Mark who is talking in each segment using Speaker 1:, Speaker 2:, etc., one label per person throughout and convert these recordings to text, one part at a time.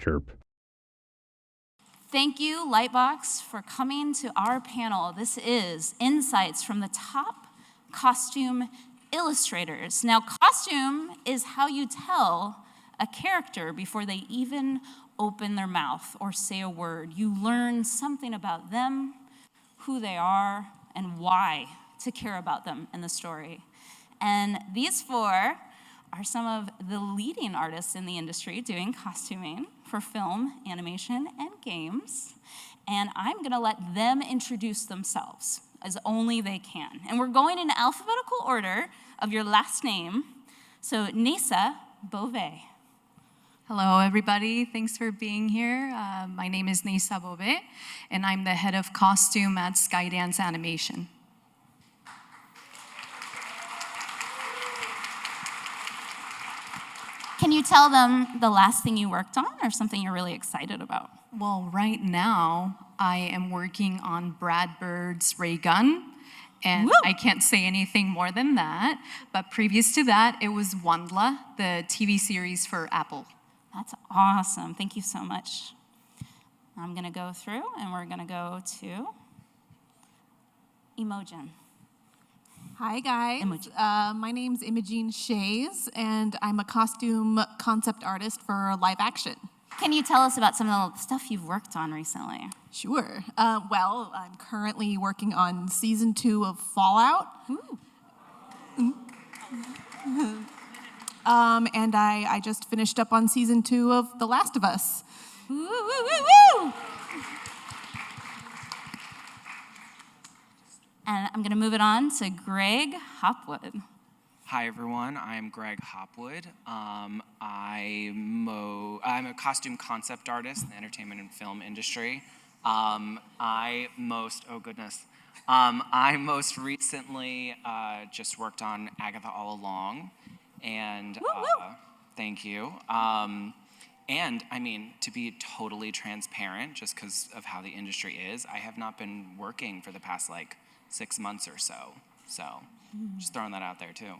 Speaker 1: chirp.
Speaker 2: Thank you, LightBox, for coming to our panel. This is Insights from the Top Costume Illustrators. Now, costume is how you tell a character before they even open their mouth or say a word. You learn something about them, who they are, and why to care about them in the story. And these four are some of the leading artists in the industry doing costuming for film, animation, and games. And I'm gonna let them introduce themselves as only they can. And we're going in alphabetical order of your last name. So Nisa Beauvais.
Speaker 3: Hello, everybody. Thanks for being here. My name is Nisa Beauvais, and I'm the head of costume at Skydance Animation.
Speaker 2: Can you tell them the last thing you worked on or something you're really excited about?
Speaker 3: Well, right now, I am working on Brad Bird's Ray Gun, and
Speaker 2: Woo!
Speaker 3: I can't say anything more than that. But previous to that, it was Wandla, the TV series for Apple.
Speaker 2: That's awesome. Thank you so much. I'm going to go through, and we're going to go to Imogen.
Speaker 4: Hi, guys.
Speaker 2: Imogen.
Speaker 4: My name's Imogen Shays, and I'm a costume concept artist for live action.
Speaker 2: Can you tell us about some of the stuff you've worked on recently?
Speaker 4: Sure. Well, I'm currently working on season 2 of Fallout.
Speaker 2: Ooh.
Speaker 4: And I just finished up on season 2 of The Last of Us.
Speaker 2: Woo, woo, woo, woo. And I'm going to move it on to Greg Hopwood.
Speaker 5: Hi, everyone. I'm Greg Hopwood. I'm a costume concept artist in the entertainment and film industry. I most recently just worked on Agatha All Along, and thank you. And I mean, to be totally transparent, just because of how the industry is, I have not been working for the past 6 months or so. So just throwing that out there too.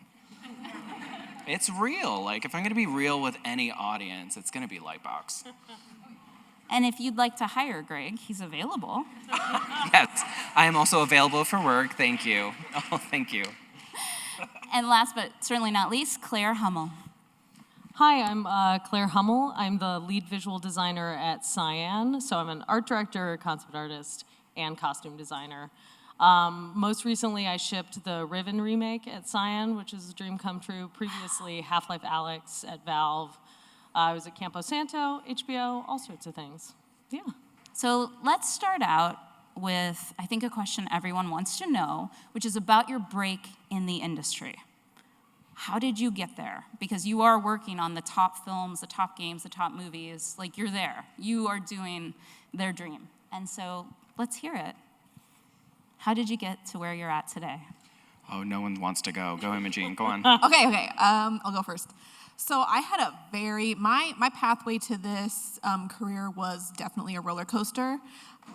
Speaker 5: It's real. If I'm going to be real with any audience, it's going to be Lightbox.
Speaker 2: And if you'd like to hire Greg, he's available.
Speaker 5: Yes, I am also available for work. Thank you. Oh, thank you.
Speaker 2: And last but certainly not least, Claire Hummel.
Speaker 6: Hi, I'm Claire Hummel. I'm the lead visual designer at Cyan. So I'm an art director, concept artist, and costume designer. Most recently, I shipped the Riven remake at Cyan, which is a dream come true. Previously, Half-Life Alyx at Valve. I was at Campo Santo, HBO, all sorts of things. Yeah.
Speaker 2: So let's start out with, I think, a question everyone wants to know, which is about your break in the industry. How did you get there? Because you are working on the top films, the top games, the top movies. You're there. You are doing their dream. And so let's hear it. How did you get to where you're at today?
Speaker 5: Oh, no one wants to go. Go, Imogen. Go on.
Speaker 4: Okay. I'll go first. So I had my pathway to this career was definitely a roller coaster.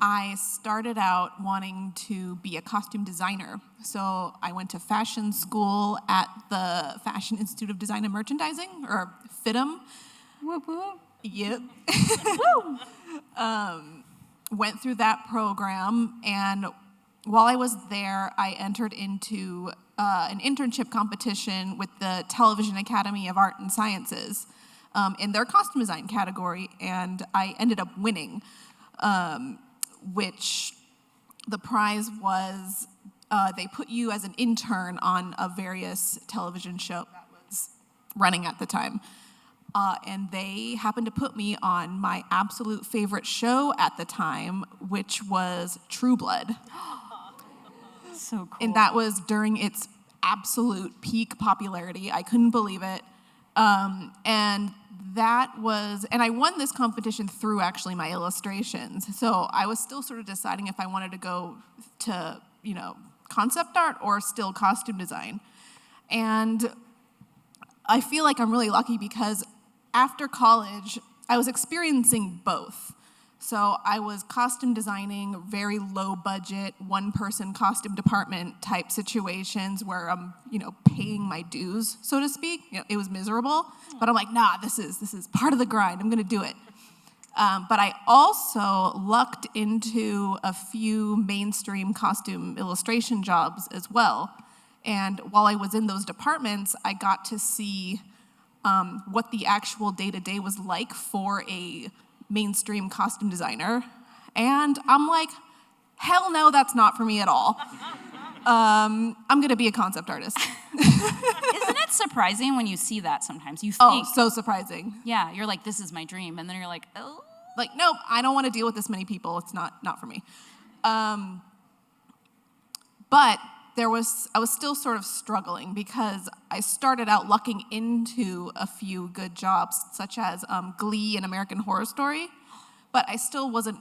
Speaker 4: I started out wanting to be a costume designer. So I went to fashion school at the Fashion Institute of Design and Merchandising, or FIDM.
Speaker 2: Whoop, whoop.
Speaker 4: Yep. Went through that program, and while I was there, I entered into an internship competition with the Television Academy of Art and Sciences in their costume design category, and I ended up winning, which the prize was they put you as an intern on a various television show that was running at the time. And they happened to put me on my absolute favorite show at the time, which was True Blood.
Speaker 2: So cool.
Speaker 4: And that was during its absolute peak popularity. I couldn't believe it. And I won this competition through actually my illustrations. So I was still sort of deciding if I wanted to go to, concept art or still costume design. And I feel like I'm really lucky because after college, I was experiencing both. So I was costume designing very low budget, one-person costume department type situations where I'm, paying my dues, so to speak. It was miserable, but I'm like, nah, this is part of the grind. I'm gonna do it. But I also lucked into a few mainstream costume illustration jobs as well. And while I was in those departments, I got to see what the actual day-to-day was like for a mainstream costume designer. And I'm like, hell no, that's not for me at all. I'm gonna be a concept artist.
Speaker 2: Isn't it surprising when you see that sometimes? You think,
Speaker 4: Oh, so surprising.
Speaker 2: yeah, you're like, this is my dream. And then you're like, oh.
Speaker 4: Like, nope, I don't want to deal with this many people. It's not for me. But I was still sort of struggling because I started out lucking into a few good jobs, such as Glee and American Horror Story, but I still wasn't,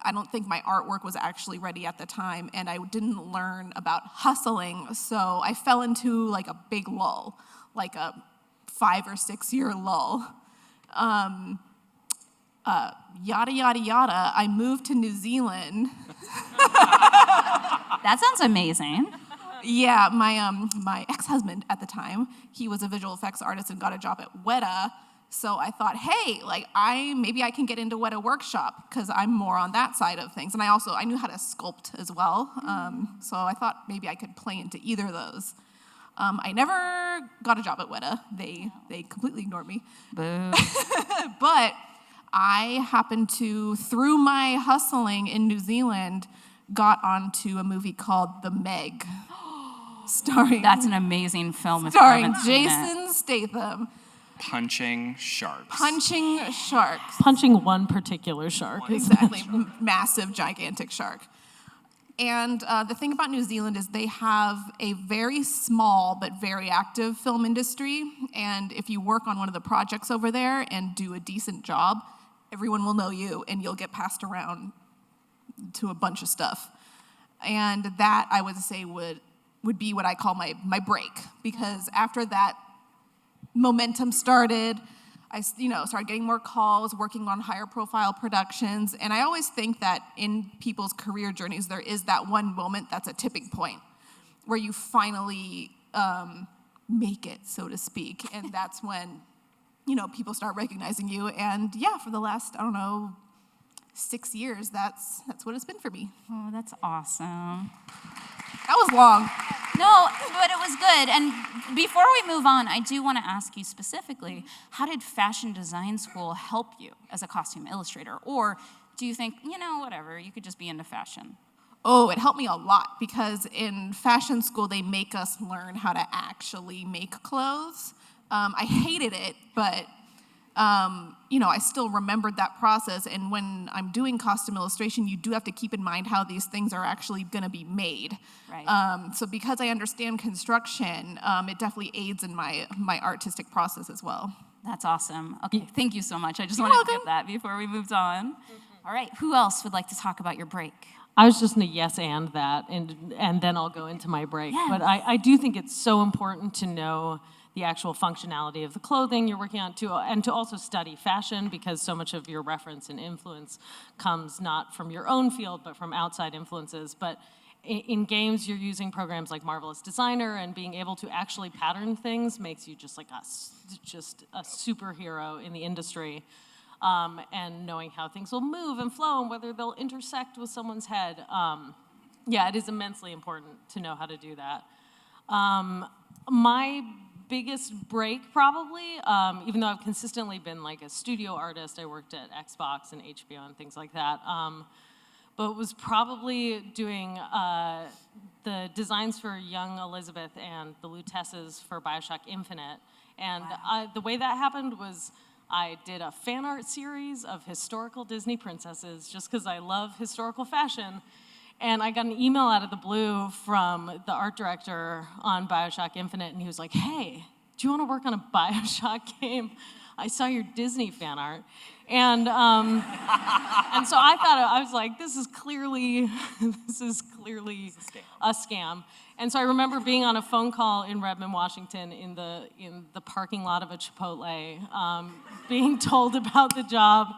Speaker 4: I don't think my artwork was actually ready at the time, and I didn't learn about hustling, so I fell into like a big lull, like a 5 or 6 year lull. Yada, yada, yada, I moved to New Zealand.
Speaker 2: That sounds amazing.
Speaker 4: Yeah, my ex-husband at the time, he was a visual effects artist and got a job at Weta. So I thought, hey, like maybe I can get into Weta Workshop because I'm more on that side of things. And I knew how to sculpt as well. So I thought maybe I could play into either of those. I never got a job at Weta. They completely ignored me.
Speaker 2: Boo.
Speaker 4: But I happened to, through my hustling in New Zealand, got onto a movie called The Meg, starring
Speaker 2: That's an amazing film. If you haven't seen it.
Speaker 4: Jason Statham.
Speaker 5: Punching sharks.
Speaker 4: Punching sharks.
Speaker 6: Punching one particular shark.
Speaker 4: Exactly. Massive, gigantic shark. And the thing about New Zealand is they have a very small but very active film industry. And if you work on one of the projects over there and do a decent job, everyone will know you and you'll get passed around to a bunch of stuff. And that, I would say, would be what I call my break. Because after that momentum started, I started getting more calls, working on higher profile productions. And I always think that in people's career journeys, there is that one moment that's a tipping point where you finally make it, so to speak. And that's when, people start recognizing you. And yeah, for the last, 6 years, that's what it's been for me.
Speaker 2: Oh, that's awesome.
Speaker 4: That was long.
Speaker 2: No, but it was good. And before we move on, I do want to ask you specifically, how did fashion design school help you as a costume illustrator? Or do you think, whatever, you could just be into fashion?
Speaker 4: Oh, it helped me a lot because in fashion school, they make us learn how to actually make clothes. I hated it, but I still remembered that process. And when I'm doing costume illustration, you do have to keep in mind how these things are actually going to be made.
Speaker 2: Right.
Speaker 4: So because I understand construction, it definitely aids in my artistic process as well.
Speaker 2: That's awesome. Okay, thank you so much. I just
Speaker 4: You're
Speaker 2: wanted to
Speaker 4: welcome.
Speaker 2: get that before we moved on. All right, who else would like to talk about your break?
Speaker 6: I was just going to yes and that, and then I'll go into my break.
Speaker 2: Yes.
Speaker 6: But I do think it's so important to know the actual functionality of the clothing you're working on, and to also study fashion, because so much of your reference and influence comes not from your own field, but from outside influences. But in games, you're using programs like Marvelous Designer, and being able to actually pattern things makes you just like just a superhero in the industry. And knowing how things will move and flow and whether they'll intersect with someone's head. It is immensely important to know how to do that. My biggest break probably, even though I've consistently been like a studio artist, I worked at Xbox and HBO and things like that, but was probably doing the designs for Young Elizabeth and the Lutesses for BioShock Infinite. And the way that happened was I did a fan art series of historical Disney princesses just because I love historical fashion. And I got an email out of the blue from the art director on BioShock Infinite, and he was like, hey, do you want to work on a BioShock game? I saw your Disney fan art. And so I thought, I was like, this is clearly a scam. And so I remember being on a phone call in Redmond, Washington, in the parking lot of a Chipotle, being told about the job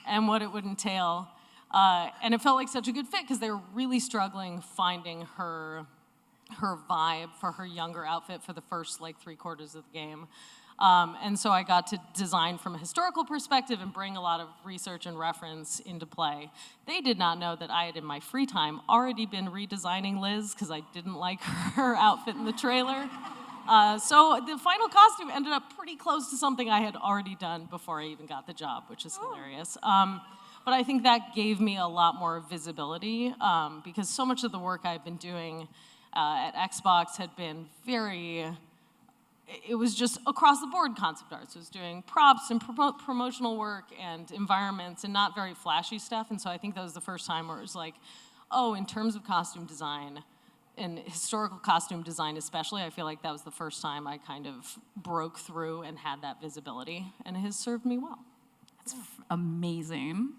Speaker 6: and what it would entail. And it felt like such a good fit because they were really struggling finding her vibe for her younger outfit for the first 3 quarters of the game. And so I got to design from a historical perspective and bring a lot of research and reference into play. They did not know that I had, in my free time, already been redesigning Liz because I didn't like her outfit in the trailer. So the final costume ended up pretty close to something I had already done before I even got the job, which is hilarious. But I think that gave me a lot more visibility because so much of the work I've been doing at Xbox had been it was just across the board concept art. So it was doing props and promotional work and environments and not very flashy stuff. And so I think that was the first time where it was like, oh, in terms of costume design, and historical costume design especially, I feel like that was the first time I kind of broke through and had that visibility, and it has served me well.
Speaker 2: That's amazing.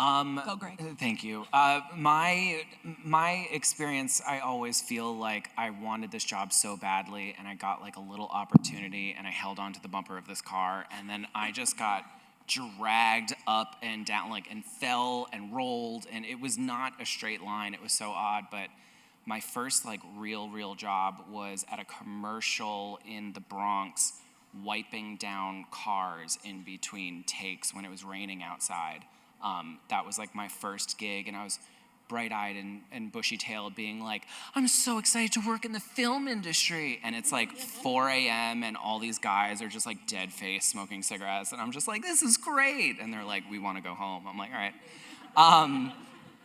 Speaker 4: Go, Greg.
Speaker 5: Thank you. My experience, I always feel like I wanted this job so badly, and I got like a little opportunity, and I held onto the bumper of this car, and then I just got dragged up and down, like, and fell and rolled, and it was not a straight line. It was so odd, but my first like real job was at a commercial in the Bronx, wiping down cars in between takes when it was raining outside. That was like my first gig, and I was bright-eyed and bushy-tailed, being like, I'm so excited to work in the film industry. And it's like 4 a.m. and all these guys are just like dead-faced smoking cigarettes, and I'm just like, this is great. And they're like, we want to go home. I'm like, all right.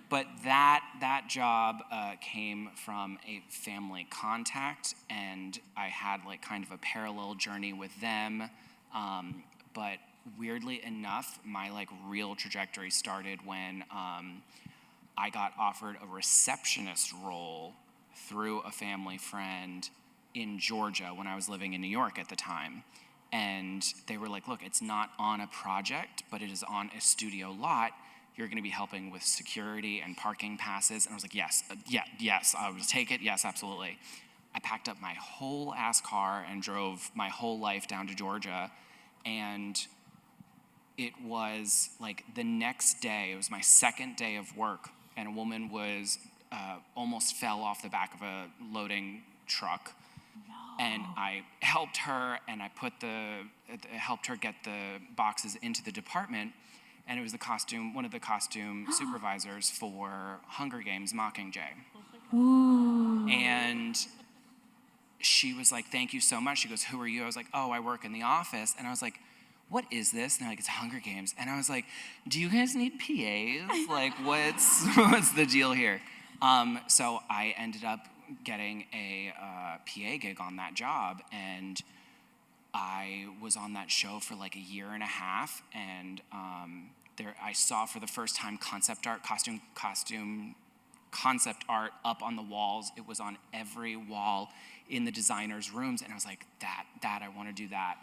Speaker 5: But that job came from a family contact, and I had like kind of a parallel journey with them. But weirdly enough, my like real trajectory started when I got offered a receptionist role through a family friend in Georgia when I was living in New York at the time. And they were like, look, it's not on a project, but it is on a studio lot. You're going to be helping with security and parking passes. And I was like, yes, yes, I would take it. Yes, absolutely. I packed up my whole ass car and drove my whole life down to Georgia. And it was like the next day, it was my second day of work, and a woman was almost fell off the back of a loading truck. No. And I helped her, and I helped her get the boxes into the department. And it was one of the costume supervisors for Hunger Games Mockingjay.
Speaker 2: Ooh.
Speaker 5: And she was like, thank you so much. She goes, who are you? I was like, oh, I work in the office. And I was like, what is this? And they're like, it's Hunger Games. And I was like, do you guys need PAs? Like, what's the deal here? So I ended up getting a PA gig on that job, and I was on that show for like a year and a half, and I saw for the first time concept art, costume concept art up on the walls. It was on every wall in the designers' rooms, and I was like, that, I want to do that.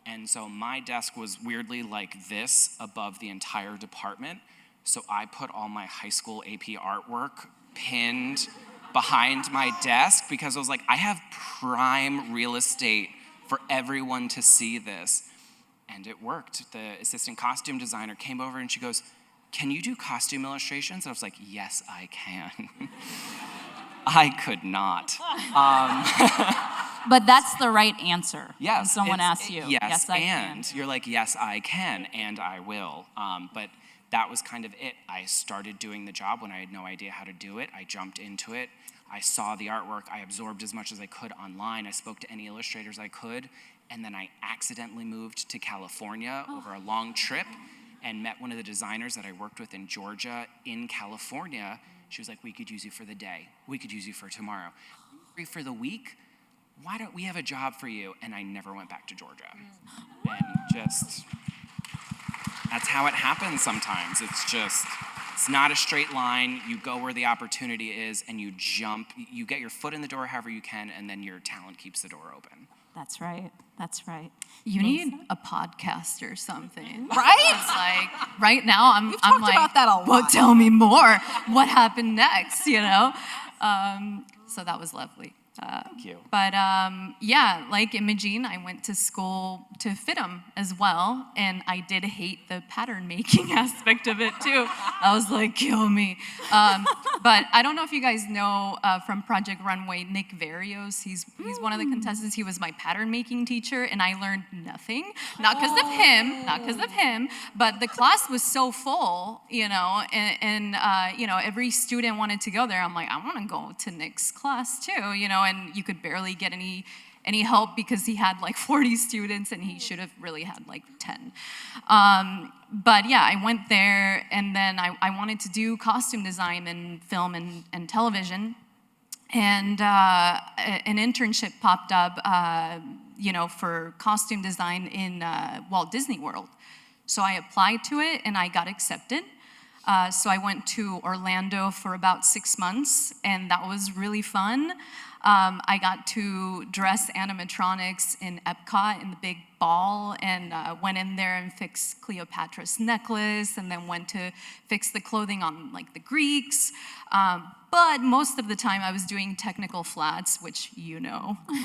Speaker 5: And so my desk was weirdly like this above the entire department. So I put all my high school AP artwork pinned behind my desk because I was like, I have prime real estate for everyone to see this. And it worked. The assistant costume designer came over and she goes, can you do costume illustrations? And I was like, yes, I can. I could not.
Speaker 2: But that's the right answer.
Speaker 5: Yes.
Speaker 2: When someone asks you,
Speaker 5: yes,
Speaker 2: I
Speaker 5: and
Speaker 2: can.
Speaker 5: You're like, yes, I can, and I will. But that was kind of it. I started doing the job when I had no idea how to do it. I jumped into it. I saw the artwork. I absorbed as much as I could online. I spoke to any illustrators I could. And then I accidentally moved to California over a long trip and met one of the designers that I worked with in Georgia in California. She was like, we could use you for the day. We could use you for tomorrow. Free for the week? Why don't we have a job for you? And I never went back to Georgia. And just, that's how it happens sometimes. It's not a straight line. You go where the opportunity is and you jump. You get your foot in the door however you can, and then your talent keeps the door open.
Speaker 2: That's right. That's right.
Speaker 3: You need a podcast or something.
Speaker 4: Right?
Speaker 3: It's like, right now, I'm
Speaker 4: talked
Speaker 3: like,
Speaker 4: about that a lot.
Speaker 3: well, tell me more. What happened next, you know? So that was lovely.
Speaker 5: Thank you.
Speaker 3: But yeah, like Imogene, I went to school to fit them as well, and I did hate the pattern making aspect of it too. I was like, kill me. But I don't know if you guys know from Project Runway, Nick Varios. He's one of the contestants. He was my pattern making teacher, and I learned nothing. Not because of him, but the class was so full, and every student wanted to go there. I'm like, I want to go to Nick's class too, and you could barely get any help because he had like 40 students and he should have really had like 10. But yeah, I went there, and then I wanted to do costume design and film and television. And an internship popped up, for costume design in Walt Disney World. So I applied to it and I got accepted. So I went to Orlando for about 6 months, and that was really fun. I got to dress animatronics in Epcot in the big ball, and went in there and fixed Cleopatra's necklace, and then went to fix the clothing on like the Greeks. But most of the time I was doing technical flats, which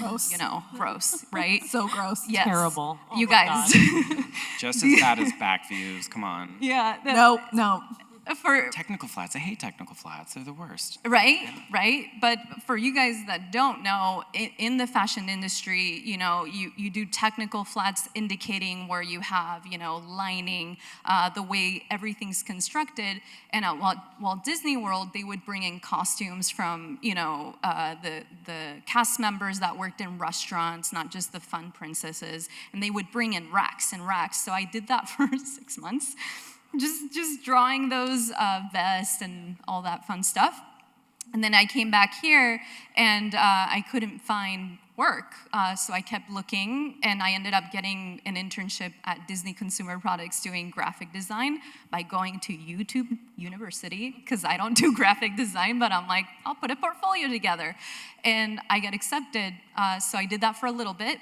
Speaker 4: Gross.
Speaker 3: Gross, right?
Speaker 4: So gross.
Speaker 3: Yes.
Speaker 6: Terrible. Oh
Speaker 3: You
Speaker 6: my
Speaker 3: guys.
Speaker 6: God.
Speaker 5: Just as bad as back views. Come on.
Speaker 3: Yeah.
Speaker 4: No.
Speaker 3: For
Speaker 5: Technical flats. I hate technical flats. They're the worst.
Speaker 3: Right. But for you guys that don't know, in the fashion industry, you do technical flats indicating where you have, lining, the way everything's constructed. And at Walt Disney World, they would bring in costumes from, the cast members that worked in restaurants, not just the fun princesses. And they would bring in racks and racks. So I did that for 6 months. Just drawing those vests and all that fun stuff. And then I came back here, and I couldn't find work. So I kept looking, and I ended up getting an internship at Disney Consumer Products doing graphic design by going to YouTube University, because I don't do graphic design, but I'm like, I'll put a portfolio together. And I got accepted, so I did that for a little bit.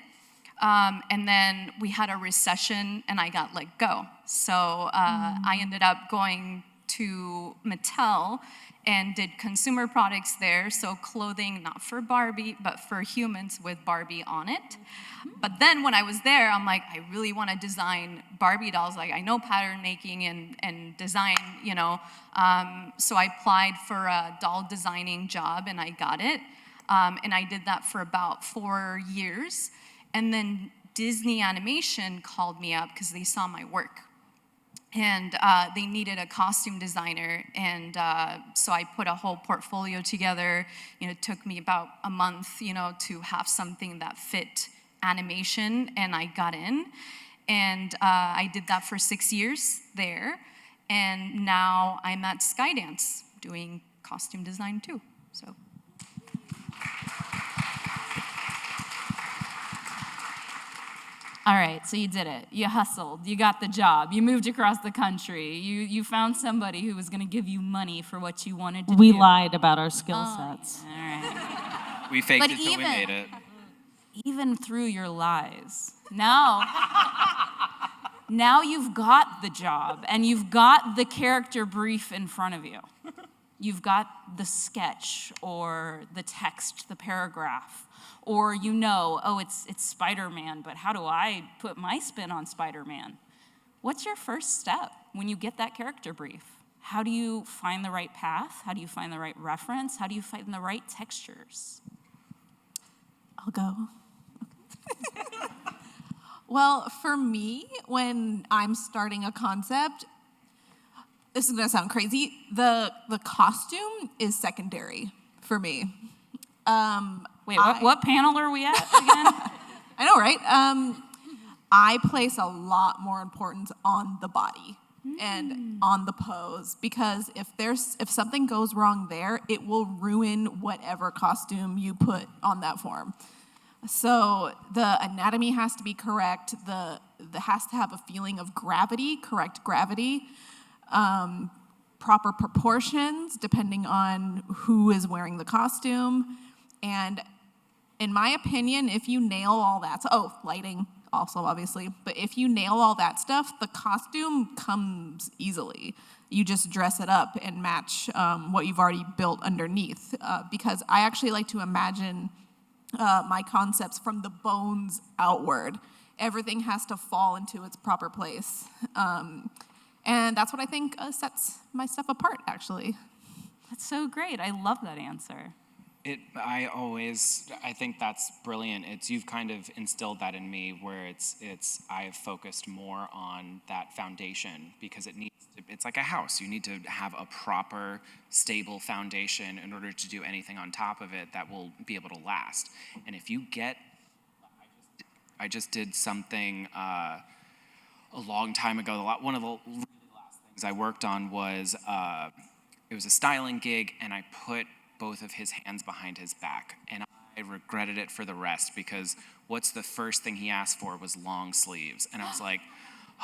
Speaker 3: And then we had a recession, and I got let go. So I ended up going to Mattel and did consumer products there. So clothing, not for Barbie, but for humans with Barbie on it. But then when I was there, I'm like, I really want to design Barbie dolls. Like, I know pattern making and design, So I applied for a doll designing job, and I got it. And I did that for about 4 years. And then Disney Animation called me up because they saw my work. And they needed a costume designer. And so I put a whole portfolio together. It took me about a month, to have something that fit animation. And I got in. And I did that for 6 years there. And now I'm at Skydance doing costume design too. So.
Speaker 2: All right, so you did it. You hustled. You got the job. You moved across the country. You found somebody who was going to give you money for what you wanted to do.
Speaker 6: We lied about our skill sets.
Speaker 2: All right.
Speaker 5: We faked
Speaker 2: But
Speaker 5: it till we made it.
Speaker 2: Even through your lies, now you've got the job, and you've got the character brief in front of you. You've got the sketch or the text, the paragraph. Or it's Spider-Man, but how do I put my spin on Spider-Man? What's your first step when you get that character brief? How do you find the right path? How do you find the right reference? How do you find the right textures?
Speaker 4: I'll go. Well, for me, when I'm starting a concept, this is gonna sound crazy, the costume is secondary for me.
Speaker 2: Wait, what panel are we at again?
Speaker 4: I know, right? I place a lot more importance on the body and on the pose, because if something goes wrong there, it will ruin whatever costume you put on that form. So the anatomy has to be correct. The has to have a feeling of gravity, correct gravity, proper proportions depending on who is wearing the costume. And in my opinion, if you nail all that, lighting also obviously, but if you nail all that stuff, the costume comes easily. You just dress it up and match what you've already built underneath. Because I actually like to imagine my concepts from the bones outward. Everything has to fall into its proper place. And that's what I think sets my stuff apart, actually.
Speaker 2: That's so great. I love that answer.
Speaker 5: I think that's brilliant. You've kind of instilled that in me where I've focused more on that foundation because it's like a house. You need to have a proper, stable foundation in order to do anything on top of it that will be able to last. And if you I just did something a long time ago. One of the really last things I worked on was, it was a styling gig, and I put both of his hands behind his back. And I regretted it for the rest because what's the first thing he asked for was long sleeves. And I was like,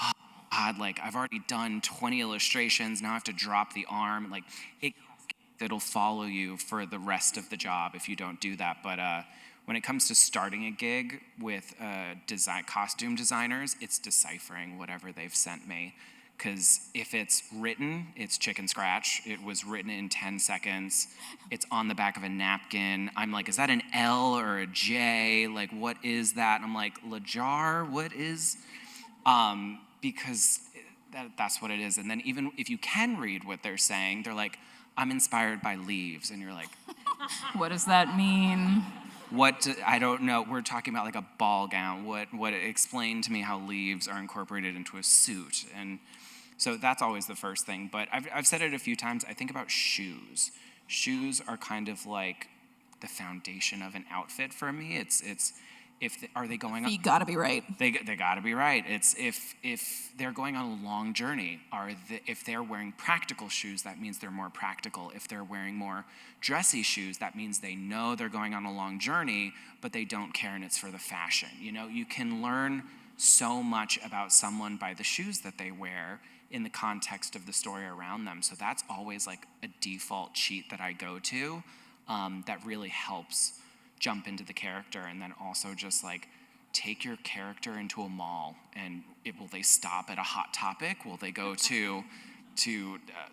Speaker 5: oh, God, like I've already done 20 illustrations, now I have to drop the arm. Like it'll follow you for the rest of the job if you don't do that. But when it comes to starting a gig with costume designers, it's deciphering whatever they've sent me. Because if it's written, it's chicken scratch. It was written in 10 seconds. It's on the back of a napkin. I'm like, is that an L or a J? Like, what is that? And I'm like, Lajar, what is? Because that's what it is. And then even if you can read what they're saying, they're like, I'm inspired by leaves. And you're like,
Speaker 2: What does that mean?
Speaker 5: I don't know. We're talking about like a ball gown. What explain to me how leaves are incorporated into a suit. And so that's always the first thing. But I've said it a few times. I think about shoes. Shoes are kind of like the foundation of an outfit for me. Are they going on?
Speaker 4: You gotta be right.
Speaker 5: They gotta be right. It's if they're going on a long journey, if they're wearing practical shoes, that means they're more practical. If they're wearing more dressy shoes, that means they know they're going on a long journey, but they don't care and it's for the fashion. You know, you can learn so much about someone by the shoes that they wear in the context of the story around them. So that's always like a default cheat that I go to that really helps jump into the character. And then also just like take your character into a mall and will they stop at a Hot Topic? Will they go to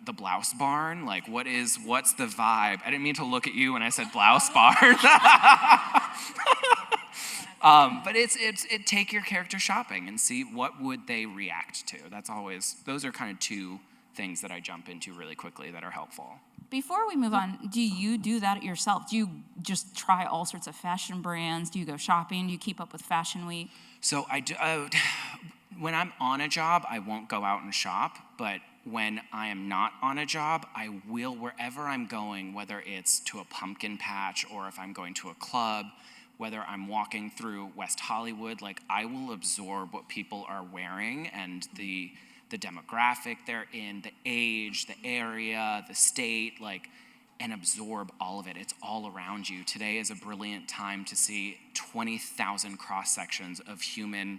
Speaker 5: the blouse barn? Like what's the vibe? I didn't mean to look at you when I said blouse barn. But take your character shopping and see what would they react to. Those are kind of two things that I jump into really quickly that are helpful.
Speaker 2: Before we move on, do you do that yourself? Do you just try all sorts of fashion brands? Do you go shopping? Do you keep up with Fashion Week?
Speaker 5: So I do. When I'm on a job, I won't go out and shop. But when I am not on a job, I will, wherever I'm going, whether it's to a pumpkin patch or if I'm going to a club, whether I'm walking through West Hollywood, like I will absorb what people are wearing and the demographic they're in, the age, the area, the state, and absorb all of it. It's all around you. Today is a brilliant time to see 20,000 cross-sections of human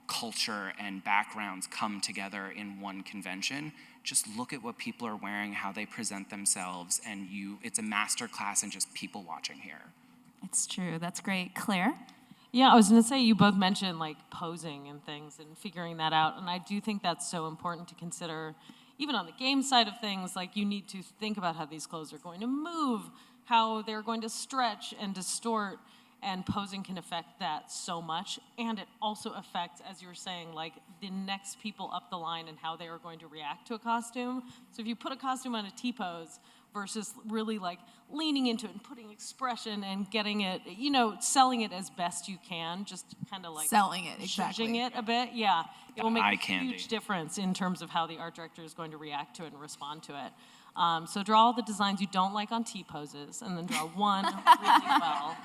Speaker 5: culture and backgrounds come together in one convention. Just look at what people are wearing, how they present themselves, and it's a master class in just people watching here.
Speaker 2: It's true. That's great. Claire?
Speaker 6: Yeah, I was going to say, you both mentioned posing and things and figuring that out, and I do think that's so important to consider. Even on the game side of things, you need to think about how these clothes are going to move, how they're going to stretch and distort, and posing can affect that so much. And it also affects, as you were saying, the next people up the line and how they are going to react to a costume. So if you put a costume on a T-pose versus really leaning into it and putting expression and getting it, selling it as best you can, just kind of
Speaker 4: selling it, exactly.
Speaker 6: Zhuzhing it a bit, yeah. It will make a
Speaker 5: candy.
Speaker 6: huge difference in terms of how the art director is going to react to it and respond to it. So draw all the designs you don't like on T-poses and then draw one really well.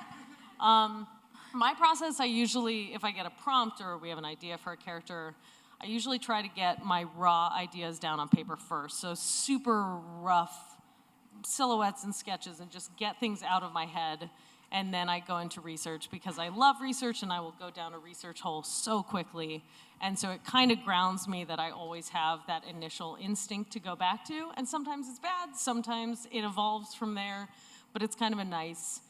Speaker 6: My process, I usually, if I get a prompt or we have an idea for a character, I usually try to get my raw ideas down on paper first. So super rough silhouettes and sketches and just get things out of my head. And then I go into research because I love research and I will go down a research hole so quickly. And so it kind of grounds me that I always have that initial instinct to go back to. And sometimes it's bad, sometimes it evolves from there, but it's kind of a nice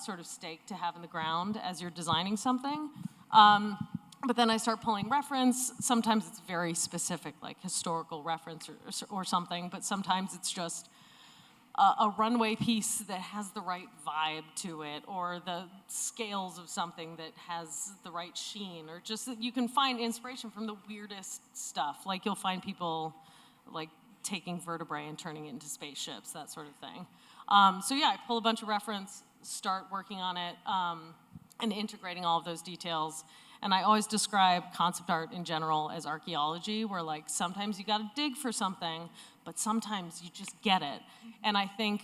Speaker 6: sort of stake to have in the ground as you're designing something. But then I start pulling reference. Sometimes it's very specific, like historical reference or something, but sometimes it's just a runway piece that has the right vibe to it, or the scales of something that has the right sheen, or just that you can find inspiration from the weirdest stuff. You'll find people taking vertebrae and turning it into spaceships, that sort of thing. So yeah, I pull a bunch of reference, start working on it, and integrating all of those details. And I always describe concept art in general as archaeology, where like sometimes you gotta dig for something, but sometimes you just get it. And I think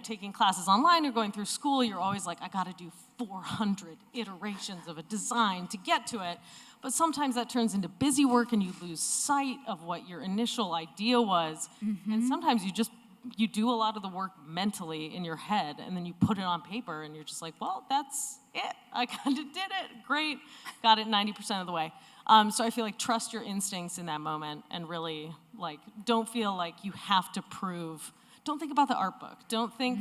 Speaker 6: taking classes online or going through school, you're always like, I gotta do 400 iterations of a design to get to it. But sometimes that turns into busy work and you lose sight of what your initial idea was. And sometimes you do a lot of the work mentally in your head, and then you put it on paper and you're just like, well, that's it. I kind of did it. Great. Got it 90% of the way. So I feel like trust your instincts in that moment and really don't feel like you have to prove. Don't think about the art book. Don't think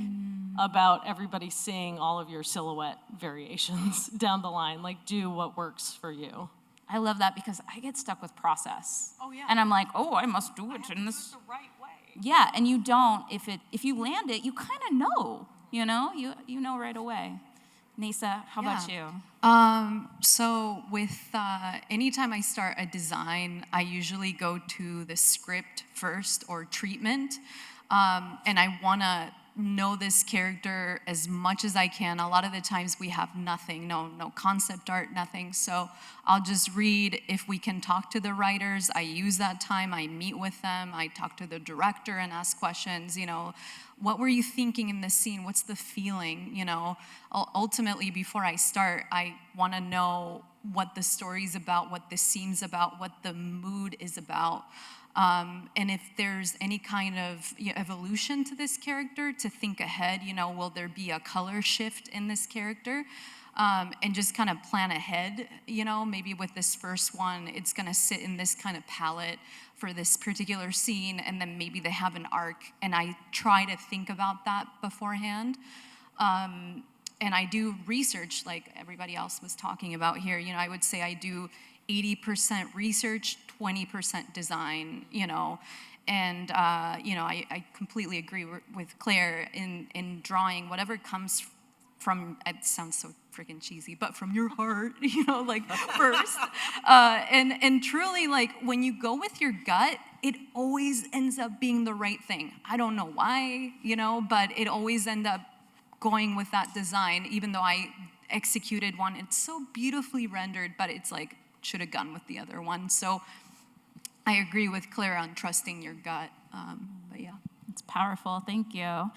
Speaker 6: about everybody seeing all of your silhouette variations down the line. Do what works for you.
Speaker 2: I love that because I get stuck with process.
Speaker 6: Oh, yeah.
Speaker 2: And I'm like, oh, I must do it in this.
Speaker 6: The right way.
Speaker 2: Yeah, and you don't. If you land it, you kind of know. You know right away. Nisa, how about you?
Speaker 3: So with anytime I start a design, I usually go to the script first or treatment, and I want to know this character as much as I can. A lot of the times we have nothing, no concept art, nothing. So I'll just read. If we can talk to the writers, I use that time. I meet with them. I talk to the director and ask questions. What were you thinking in this scene? What's the feeling? Ultimately, before I start, I want to know what the story's about, what the scene's about, what the mood is about. And if there's any kind of evolution to this character, to think ahead, will there be a color shift in this character? And just kind of plan ahead, maybe with this first one, it's gonna sit in this kind of palette for this particular scene, and then maybe they have an arc, and I try to think about that beforehand. And I do research like everybody else was talking about here. I would say I do 80% research, 20% design, and I completely agree with Claire in drawing whatever comes from, it sounds so freaking cheesy, but from your heart, first. And truly, when you go with your gut, it always ends up being the right thing. I don't know why, but it always ends up going with that design, even though I executed one. It's so beautifully rendered, but it's should have gone with the other one. So I agree with Claire on trusting your gut, but yeah.
Speaker 2: It's powerful, thank you.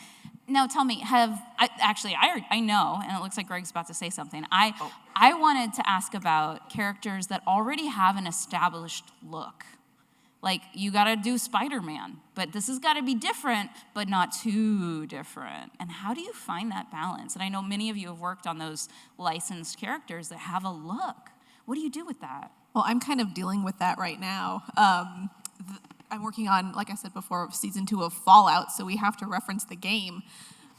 Speaker 2: Now tell me, I know, and it looks like Greg's about to say something. I wanted to ask about characters that already have an established look. You gotta do Spider-Man, but this has gotta be different, but not too different. And how do you find that balance? And I know many of you have worked on those licensed characters that have a look. What do you do with that?
Speaker 4: Well, I'm kind of dealing with that right now. I'm working on, like I said before, season 2 of Fallout, so we have to reference the game.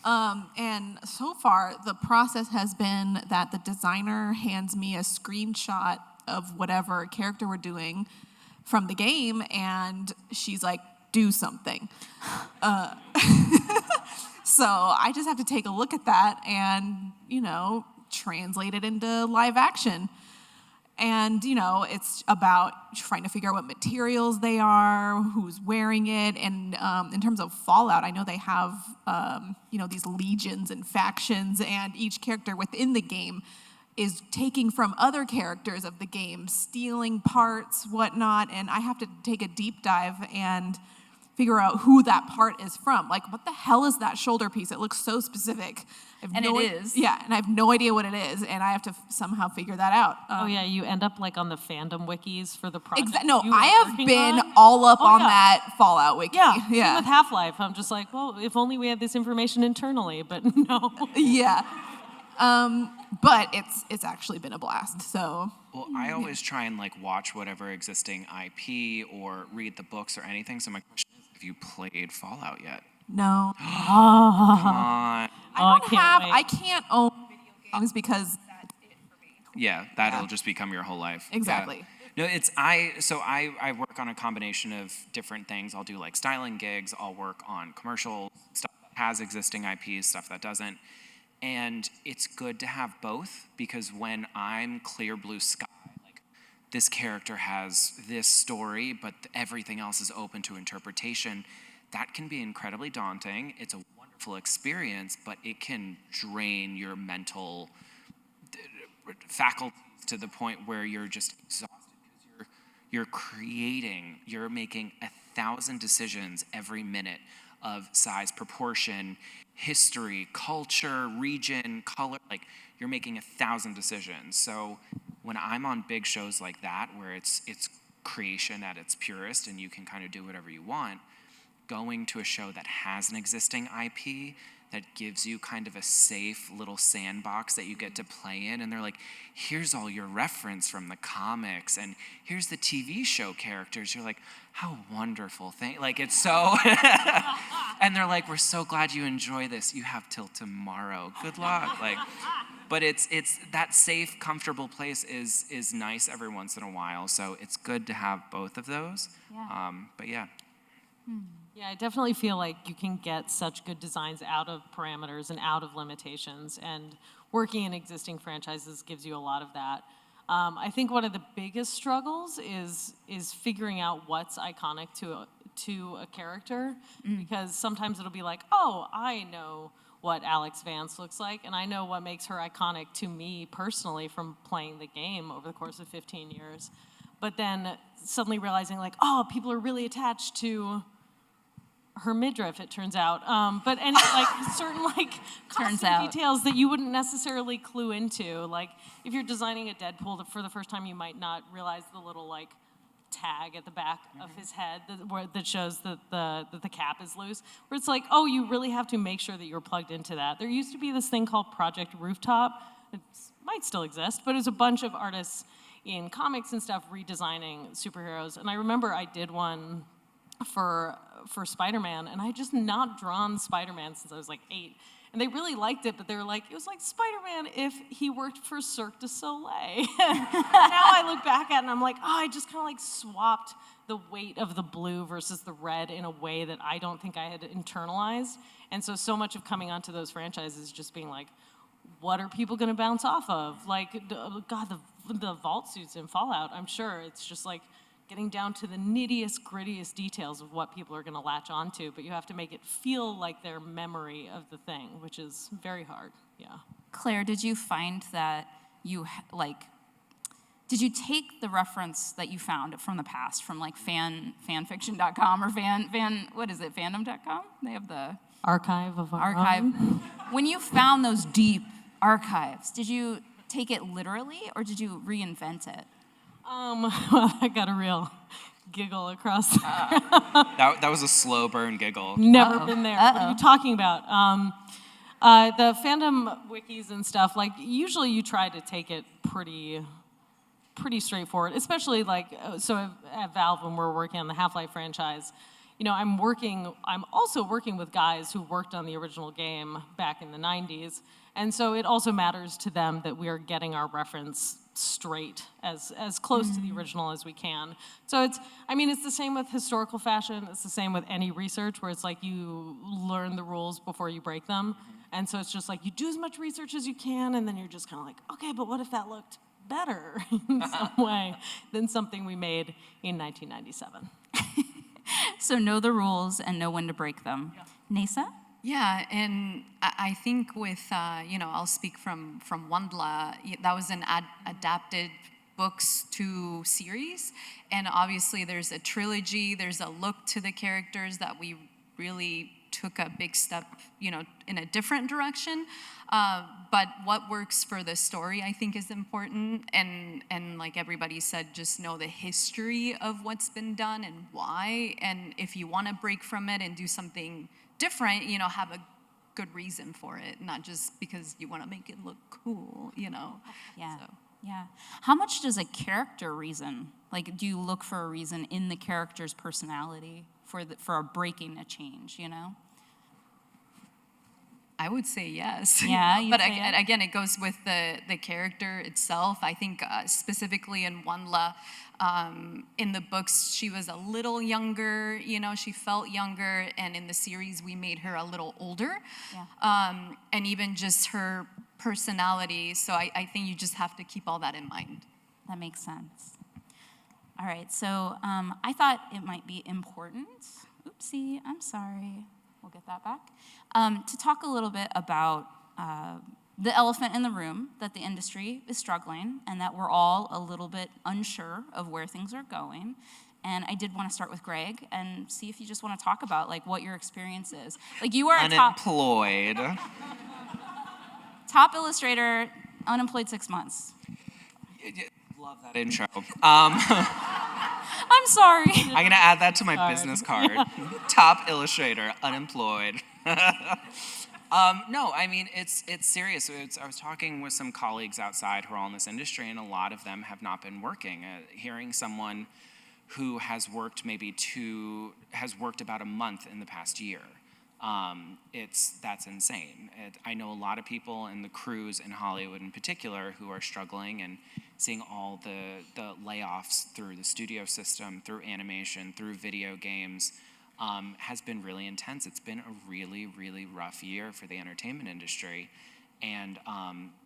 Speaker 4: And so far, the process has been that the designer hands me a screenshot of whatever character we're doing from the game, and she's like, do something. So I just have to take a look at that and, translate it into live action. And, it's about trying to figure out what materials they are, who's wearing it. And in terms of Fallout, I know they have, these legions and factions, and each character within the game is taking from other characters of the game, stealing parts, whatnot. And I have to take a deep dive and figure out who that part is from. What the hell is that shoulder piece? It looks so specific.
Speaker 2: And it is.
Speaker 4: Yeah, and I have no idea what it is, and I have to somehow figure that out.
Speaker 6: Oh yeah, you end up on the fandom wikis for the project.
Speaker 4: No,
Speaker 6: you
Speaker 4: I
Speaker 6: are
Speaker 4: have
Speaker 6: working
Speaker 4: been
Speaker 6: on.
Speaker 4: all up on
Speaker 6: Yeah.
Speaker 4: that Fallout wiki.
Speaker 6: Yeah, same with Half-Life. I'm just well, if only we had this information internally, but no.
Speaker 4: Yeah. But it's actually been a blast, so.
Speaker 5: Well, I always try and watch whatever existing IP or read the books or anything. So my question is, have you played Fallout yet?
Speaker 4: No.
Speaker 5: Come on.
Speaker 4: I can't own video games because that's it for me.
Speaker 5: Yeah, that'll just become your whole life.
Speaker 4: Exactly.
Speaker 5: Yeah. No, I work on a combination of different things. I'll do styling gigs. I'll work on commercial stuff that has existing IPs, stuff that doesn't. And it's good to have both, because when I'm clear blue sky, this character has this story, but everything else is open to interpretation. That can be incredibly daunting. It's a wonderful experience, but it can drain your mental faculties to the point where you're just exhausted because you're creating, you're making 1,000 decisions every minute of size, proportion, history, culture, region, color. Like, you're making 1,000 decisions. So when I'm on big shows like that, where it's creation at its purest and you can kind of do whatever you want, going to a show that has an existing IP that gives you kind of a safe little sandbox that you get to play in, and they're like, here's all your reference from the comics, and here's the TV show characters. You're like, how wonderful. Like, it's so, and they're like, we're so glad you enjoy this. You have till tomorrow. Good luck. Like, but it's that safe, comfortable place is nice every once in a while. So it's good to have both of those.
Speaker 2: Yeah.
Speaker 5: But yeah.
Speaker 6: Yeah, I definitely feel like you can get such good designs out of parameters and out of limitations, and working in existing franchises gives you a lot of that. I think one of the biggest struggles is figuring out what's iconic to a character, because sometimes it'll be like, oh, I know what Alex Vance looks like, and I know what makes her iconic to me personally from playing the game over the course of 15 years. But then suddenly realizing, like, oh, people are really attached to her midriff, it turns out. But any like certain like costume details that you wouldn't necessarily clue into. Like if you're designing a Deadpool for the first time, you might not realize the little like tag at the back of his head that shows that the cap is loose. Where it's like, oh, you really have to make sure that you're plugged into that. There used to be this thing called Project Rooftop. It might still exist, but it was a bunch of artists in comics and stuff redesigning superheroes. And I remember I did one for Spider-Man, and I had just not drawn Spider-Man since I was like 8. And they really liked it, but they were like, it was like Spider-Man if he worked for Cirque du Soleil. Now I look back at it and I'm like, oh, I just kind of like swapped the weight of the blue versus the red in a way that I don't think I had internalized. And so much of coming onto those franchises just being like, what are people going to bounce off of? Like, God, the vault suits in Fallout, I'm sure it's just like getting down to the nittiest, grittiest details of what people are going to latch onto, but you have to make it feel like their memory of the thing, which is very hard, yeah.
Speaker 2: Claire, did you find that did you take the reference that you found from the past, from like fanfiction.com or fandom.com? They have the
Speaker 6: archive of our
Speaker 2: archive.
Speaker 6: own.
Speaker 2: When you found those deep archives, did you take it literally or did you reinvent it?
Speaker 6: Well, I got a real giggle across.
Speaker 5: That was a slow burn giggle.
Speaker 6: Never been there. What are you talking about? The fandom wikis and stuff, like usually you try to take it pretty straightforward, especially like, so at Valve when we're working on the Half-Life franchise, you know, I'm also working with guys who worked on the original game back in the 90s, and so it also matters to them that we are getting our reference straight, as close to the original as we can. So it's the same with historical fashion, it's the same with any research where it's like you learn the rules before you break them, and so it's just like you do as much research as you can, and then you're just kind of like, okay, but what if that looked better in some way than something we made in 1997?
Speaker 2: So know the rules and know when to break them. Yeah. Nesa?
Speaker 3: Yeah, and I think with, I'll speak from Wandla, that was an adapted books to series, and obviously there's a trilogy, there's a look to the characters that we really took a big step, in a different direction, but what works for the story, I think, is important, and like everybody said, just know the history of what's been done and why, and if you want to break from it and do something different, have a good reason for it, not just because you want to make it look cool, Yeah.
Speaker 2: So. Yeah. How much does a character reason? Like, do you look for a reason in the character's personality for breaking a change,
Speaker 3: I would say yes.
Speaker 2: Yeah,
Speaker 3: but again, it goes with the character itself. I think specifically in Wandla, in the books, she was a little younger, she felt younger, and in the series, we made her a little older. Yeah. And even just her personality, so I think you just have to keep all that in mind.
Speaker 2: That makes sense. All right, so I thought it might be important, oopsie, I'm sorry, we'll get that back, to talk a little bit about the elephant in the room, that the industry is struggling and that we're all a little bit unsure of where things are going. And I did want to start with Greg and see if you just want to talk about like what your experience is. Like you are a
Speaker 5: Unemployed.
Speaker 2: top illustrator, unemployed 6 months.
Speaker 5: Love that intro.
Speaker 2: I'm sorry.
Speaker 5: I'm going to add that to my business card. Top illustrator, unemployed. No, I mean, it's serious. I was talking with some colleagues outside who are all in this industry, and a lot of them have not been working. Hearing someone who has worked about a month in the past year, that's insane. I know a lot of people in the crews in Hollywood in particular who are struggling, and seeing all the layoffs through the studio system, through animation, through video games, has been really intense. It's been a really, really rough year for the entertainment industry, and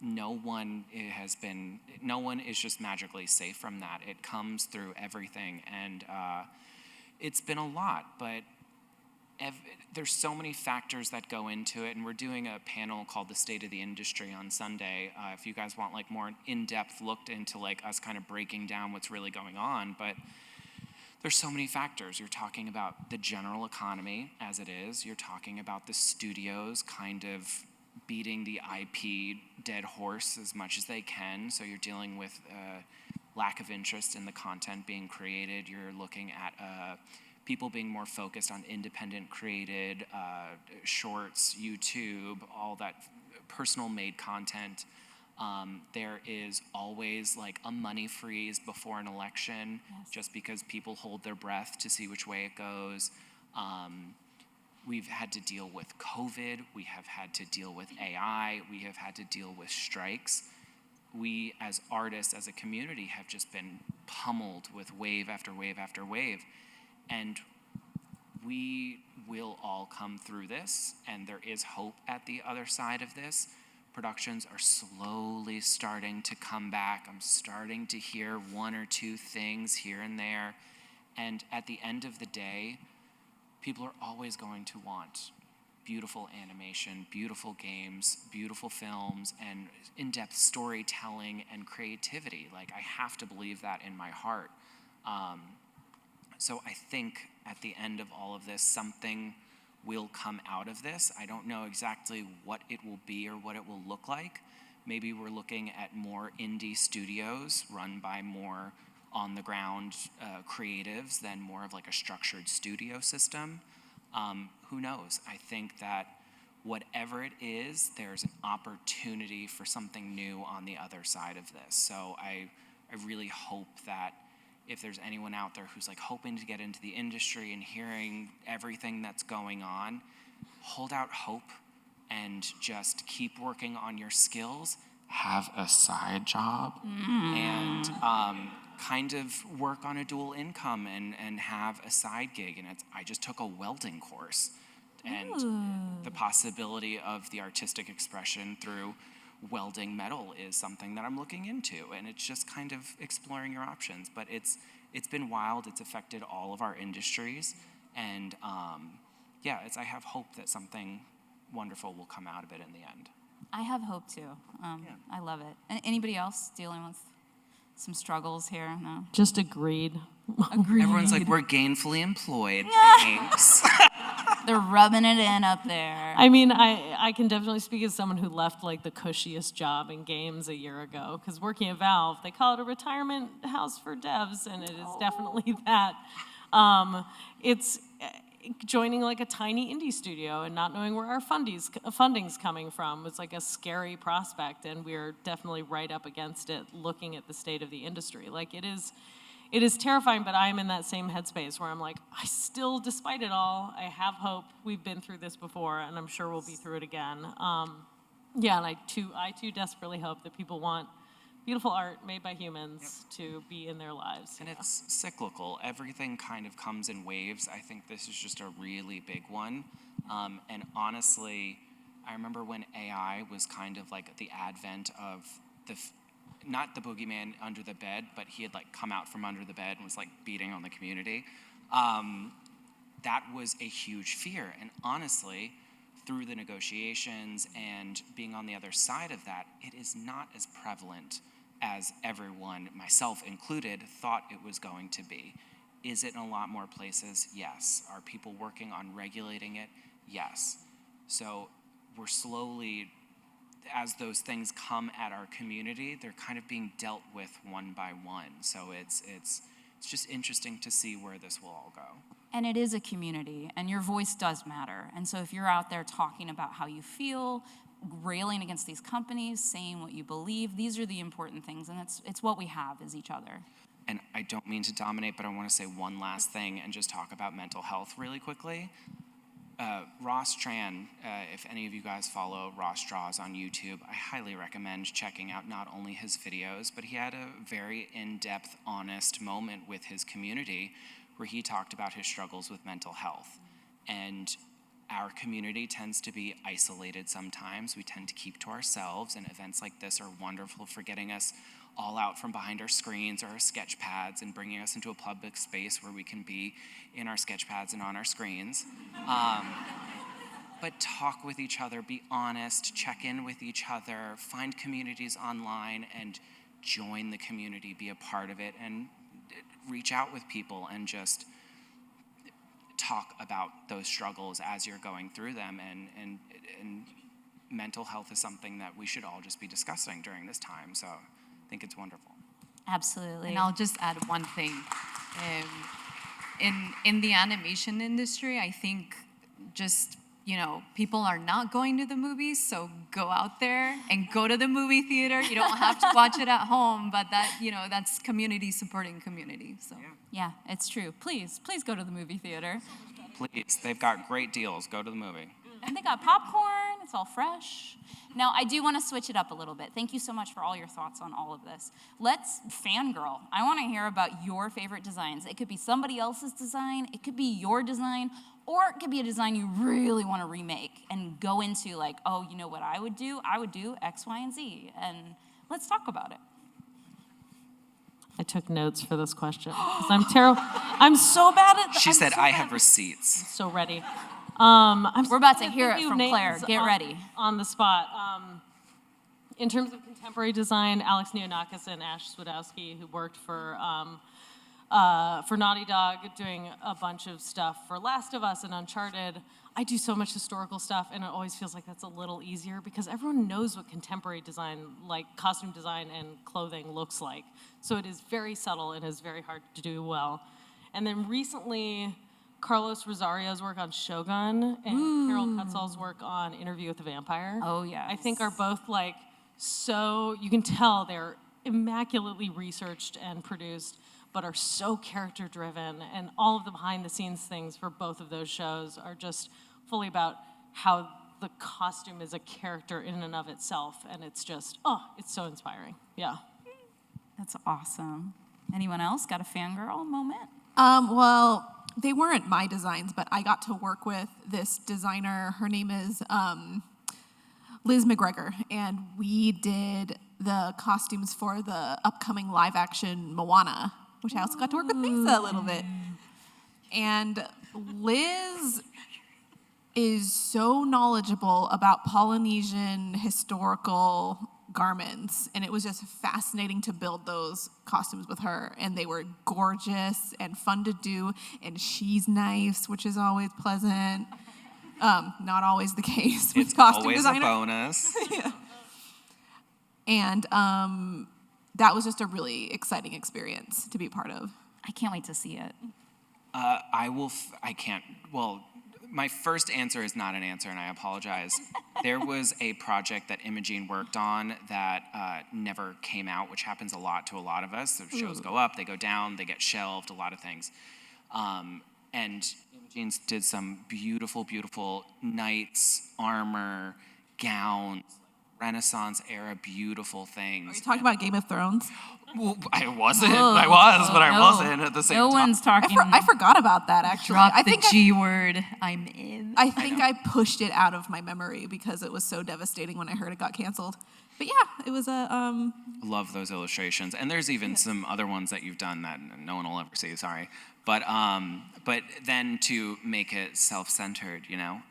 Speaker 5: no one is just magically safe from that. It comes through everything, and it's been a lot, but there's so many factors that go into it, and we're doing a panel called The State of the Industry on Sunday. If you guys want like more in-depth look into like us kind of breaking down what's really going on, but there's so many factors. You're talking about the general economy as it is. You're talking about the studios kind of beating the IP dead horse as much as they can. So you're dealing with lack of interest in the content being created. You're looking at people being more focused on independent created shorts, YouTube, all that personal made content. There is always like a money freeze before an election, just because people hold their breath to see which way it goes. We've had to deal with COVID. We have had to deal with AI. We have had to deal with strikes. We as artists, as a community, have just been pummeled with wave after wave after wave. And we will all come through this, and there is hope at the other side of this. Productions are slowly starting to come back. I'm starting to hear one or two things here and there. And at the end of the day, people are always going to want beautiful animation, beautiful games, beautiful films, and in-depth storytelling and creativity. Like, I have to believe that in my heart. So I think at the end of all of this, something will come out of this. I don't know exactly what it will be or what it will look like. Maybe we're looking at more indie studios run by more on-the-ground creatives than more of like a structured studio system. Who knows? I think that whatever it is, there's an opportunity for something new on the other side of this. So I really hope that if there's anyone out there who's like hoping to get into the industry and hearing everything that's going on, hold out hope and just keep working on your skills. Have a side job and kind of work on a dual income and have a side gig. And I just took a welding course, and the possibility of the artistic expression through welding metal is something that I'm looking into, and it's just kind of exploring your options. But it's been wild. It's affected all of our industries, and I have hope that something wonderful will come out of it in the end.
Speaker 2: I have hope too. I love it. Anybody else dealing with some struggles here? No.
Speaker 6: Just agreed.
Speaker 5: Everyone's like, we're gainfully employed. Thanks.
Speaker 2: They're rubbing it in up there.
Speaker 6: I mean, I can definitely speak as someone who left like the cushiest job in games a year ago, because working at Valve, they call it a retirement house for devs, and it is definitely that. It's joining like a tiny indie studio and not knowing where our funding's coming from. It's like a scary prospect, and we're definitely right up against it looking at the state of the industry. Like it is terrifying, but I'm in that same headspace where I'm like, I still, despite it all, I have hope. We've been through this before, and I'm sure we'll be through it again. And I too desperately hope that people want beautiful art made by humans to be in their lives.
Speaker 5: And it's cyclical. Everything kind of comes in waves. I think this is just a really big one. And honestly, I remember when AI was kind of like the advent of not the boogeyman under the bed, but he had like come out from under the bed and was like beating on the community. That was a huge fear. And honestly, through the negotiations and being on the other side of that, it is not as prevalent as everyone, myself included, thought it was going to be. Is it in a lot more places? Yes. Are people working on regulating it? Yes. So we're slowly, as those things come at our community, they're kind of being dealt with one by one. So it's just interesting to see where this will all go.
Speaker 2: And it is a community, and your voice does matter. And so if you're out there talking about how you feel, railing against these companies, saying what you believe, these are the important things, and it's what we have is each other.
Speaker 5: And I don't mean to dominate, but I want to say one last thing and just talk about mental health really quickly. Ross Tran, if any of you guys follow Ross Draws on YouTube, I highly recommend checking out not only his videos, but he had a very in-depth, honest moment with his community where he talked about his struggles with mental health. And our community tends to be isolated sometimes. We tend to keep to ourselves, and events like this are wonderful for getting us all out from behind our screens or our sketch pads and bringing us into a public space where we can be in our sketch pads and on our screens. But talk with each other, be honest, check in with each other, find communities online and join the community, be a part of it, and reach out with people and just talk about those struggles as you're going through them. And mental health is something that we should all just be discussing during this time. So I think it's wonderful.
Speaker 2: Absolutely.
Speaker 3: And I'll just add one thing. In the animation industry, I think just, people are not going to the movies, so go out there and go to the movie theater. You don't have to watch it at home, but that's community supporting community. So
Speaker 2: Yeah, it's true. Please go to the movie theater.
Speaker 5: Please, they've got great deals. Go to the movie.
Speaker 2: And they got popcorn, it's all fresh. Now, I do want to switch it up a little bit. Thank you so much for all your thoughts on all of this. Let's fangirl. I want to hear about your favorite designs. It could be somebody else's design, it could be your design, or it could be a design you really want to remake and go into like, oh, you know what I would do? I would do X, Y, and Z. And let's talk about it.
Speaker 6: I took notes for this question because I'm terrible. I'm so bad at.
Speaker 5: She said, I have receipts.
Speaker 6: So ready.
Speaker 2: We're about to hear it from
Speaker 6: names
Speaker 2: Claire. Get ready.
Speaker 6: On the spot. In terms of contemporary design, Alex Neonakis and Ash Swidowski, who worked for Naughty Dog, doing a bunch of stuff for Last of Us and Uncharted. I do so much historical stuff, and it always feels like that's a little easier because everyone knows what contemporary design, like costume design and clothing, looks like. So it is very subtle and is very hard to do well. And then recently, Carlos Rosario's work on Shogun and Carol Kutzall's work on Interview with the Vampire.
Speaker 2: Oh, yes.
Speaker 6: I think are both so, you can tell they're immaculately researched and produced, but are so character driven. And all of the behind the scenes things for both of those shows are just fully about how the costume is a character in and of itself. And it's just, it's so inspiring. Yeah.
Speaker 2: That's awesome. Anyone else got a fangirl moment?
Speaker 4: Well, they weren't my designs, but I got to work with this designer. Her name is Liz McGregor, and we did the costumes for the upcoming live-action Moana, which I also got to work with Lisa a little bit. And Liz is so knowledgeable about Polynesian historical garments, and it was just fascinating to build those costumes with her, and they were gorgeous and fun to do, and she's nice, which is always pleasant. Not always the case with costume designer.
Speaker 5: It's always a bonus.
Speaker 4: Yeah. And that was just a really exciting experience to be part of.
Speaker 2: I can't wait to see it.
Speaker 5: My first answer is not an answer, and I apologize. There was a project that Imogene worked on that never came out, which happens a lot to a lot of us. The shows go up, they go down, they get shelved, a lot of things. And Imogene did some beautiful, beautiful knights, armor, gowns, Renaissance era beautiful things.
Speaker 4: Are you talking about Game of Thrones?
Speaker 5: Well, I wasn't.
Speaker 2: Whoa,
Speaker 5: I was, but I
Speaker 2: no.
Speaker 5: wasn't at the same
Speaker 2: No
Speaker 5: time.
Speaker 2: one's talking.
Speaker 4: I forgot about that, actually.
Speaker 3: Drop
Speaker 4: I
Speaker 3: the
Speaker 4: think
Speaker 3: G word. I'm in.
Speaker 4: I think I pushed it out of my memory because it was so devastating when I heard it got canceled. But yeah, it was a
Speaker 5: Love those illustrations, and there's even some other ones that you've done that no one will ever see. Sorry, but then to make it self-centered,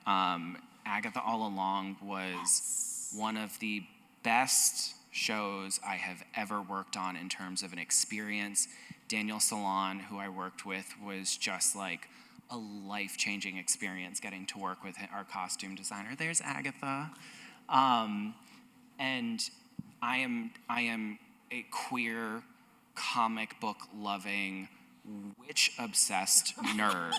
Speaker 5: Agatha All Along was one of the best shows I have ever worked on in terms of an experience. Daniel Salon, who I worked with, was just like a life-changing experience getting to work with our costume designer. There's Agatha. And I am a queer, comic book loving, witch obsessed nerd.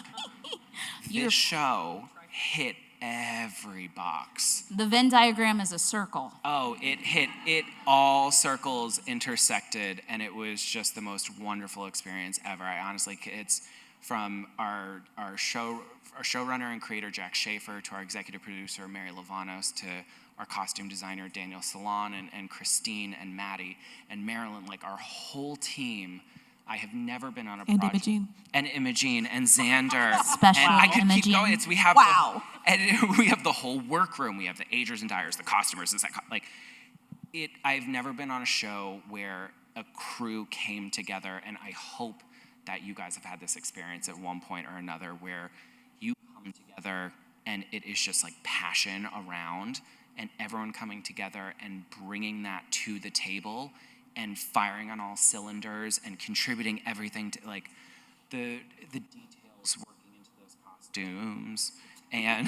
Speaker 5: This show hit every box.
Speaker 2: The Venn diagram is a circle.
Speaker 5: Oh, it all circles intersected, and it was just the most wonderful experience ever. I honestly, it's from our showrunner and creator Jack Schaefer to our executive producer Mary Lavanos to our costume designer Daniel Salon and Christine and Maddie and Marilyn, like our whole team. I have never been on a
Speaker 4: And
Speaker 5: project.
Speaker 4: Imogene.
Speaker 5: And Imogene and Xander.
Speaker 2: Special
Speaker 5: and I could
Speaker 2: Imogene.
Speaker 5: keep going. We have
Speaker 4: Wow.
Speaker 5: we have the whole workroom. We have the agers and dyers, the costumers, I've never been on a show where a crew came together, and I hope that you guys have had this experience at one point or another where you come together and it is just like passion around and everyone coming together and bringing that to the table and firing on all cylinders and contributing everything to like the details working into those costumes and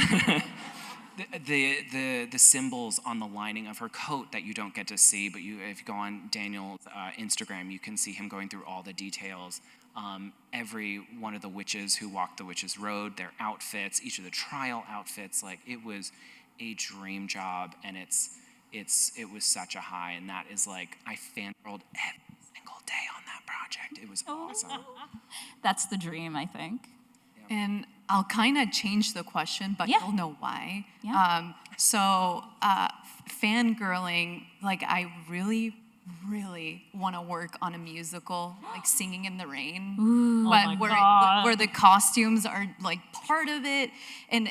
Speaker 5: the symbols on the lining of her coat that you don't get to see, but if you go on Daniel's Instagram, you can see him going through all the details. Every one of the witches who walked the witches' road, their outfits, each of the trial outfits, like it was a dream job, and it was such a high, and that is like I fangirled every single day on that project. It was awesome.
Speaker 2: That's the dream, I think.
Speaker 3: And I'll kind of change the question, but
Speaker 2: Yeah.
Speaker 3: you'll know why.
Speaker 2: Yeah.
Speaker 3: Fangirling, like I really, really want to work on a musical, like Singing in the Rain, but
Speaker 6: God.
Speaker 3: where the costumes are like part of it, and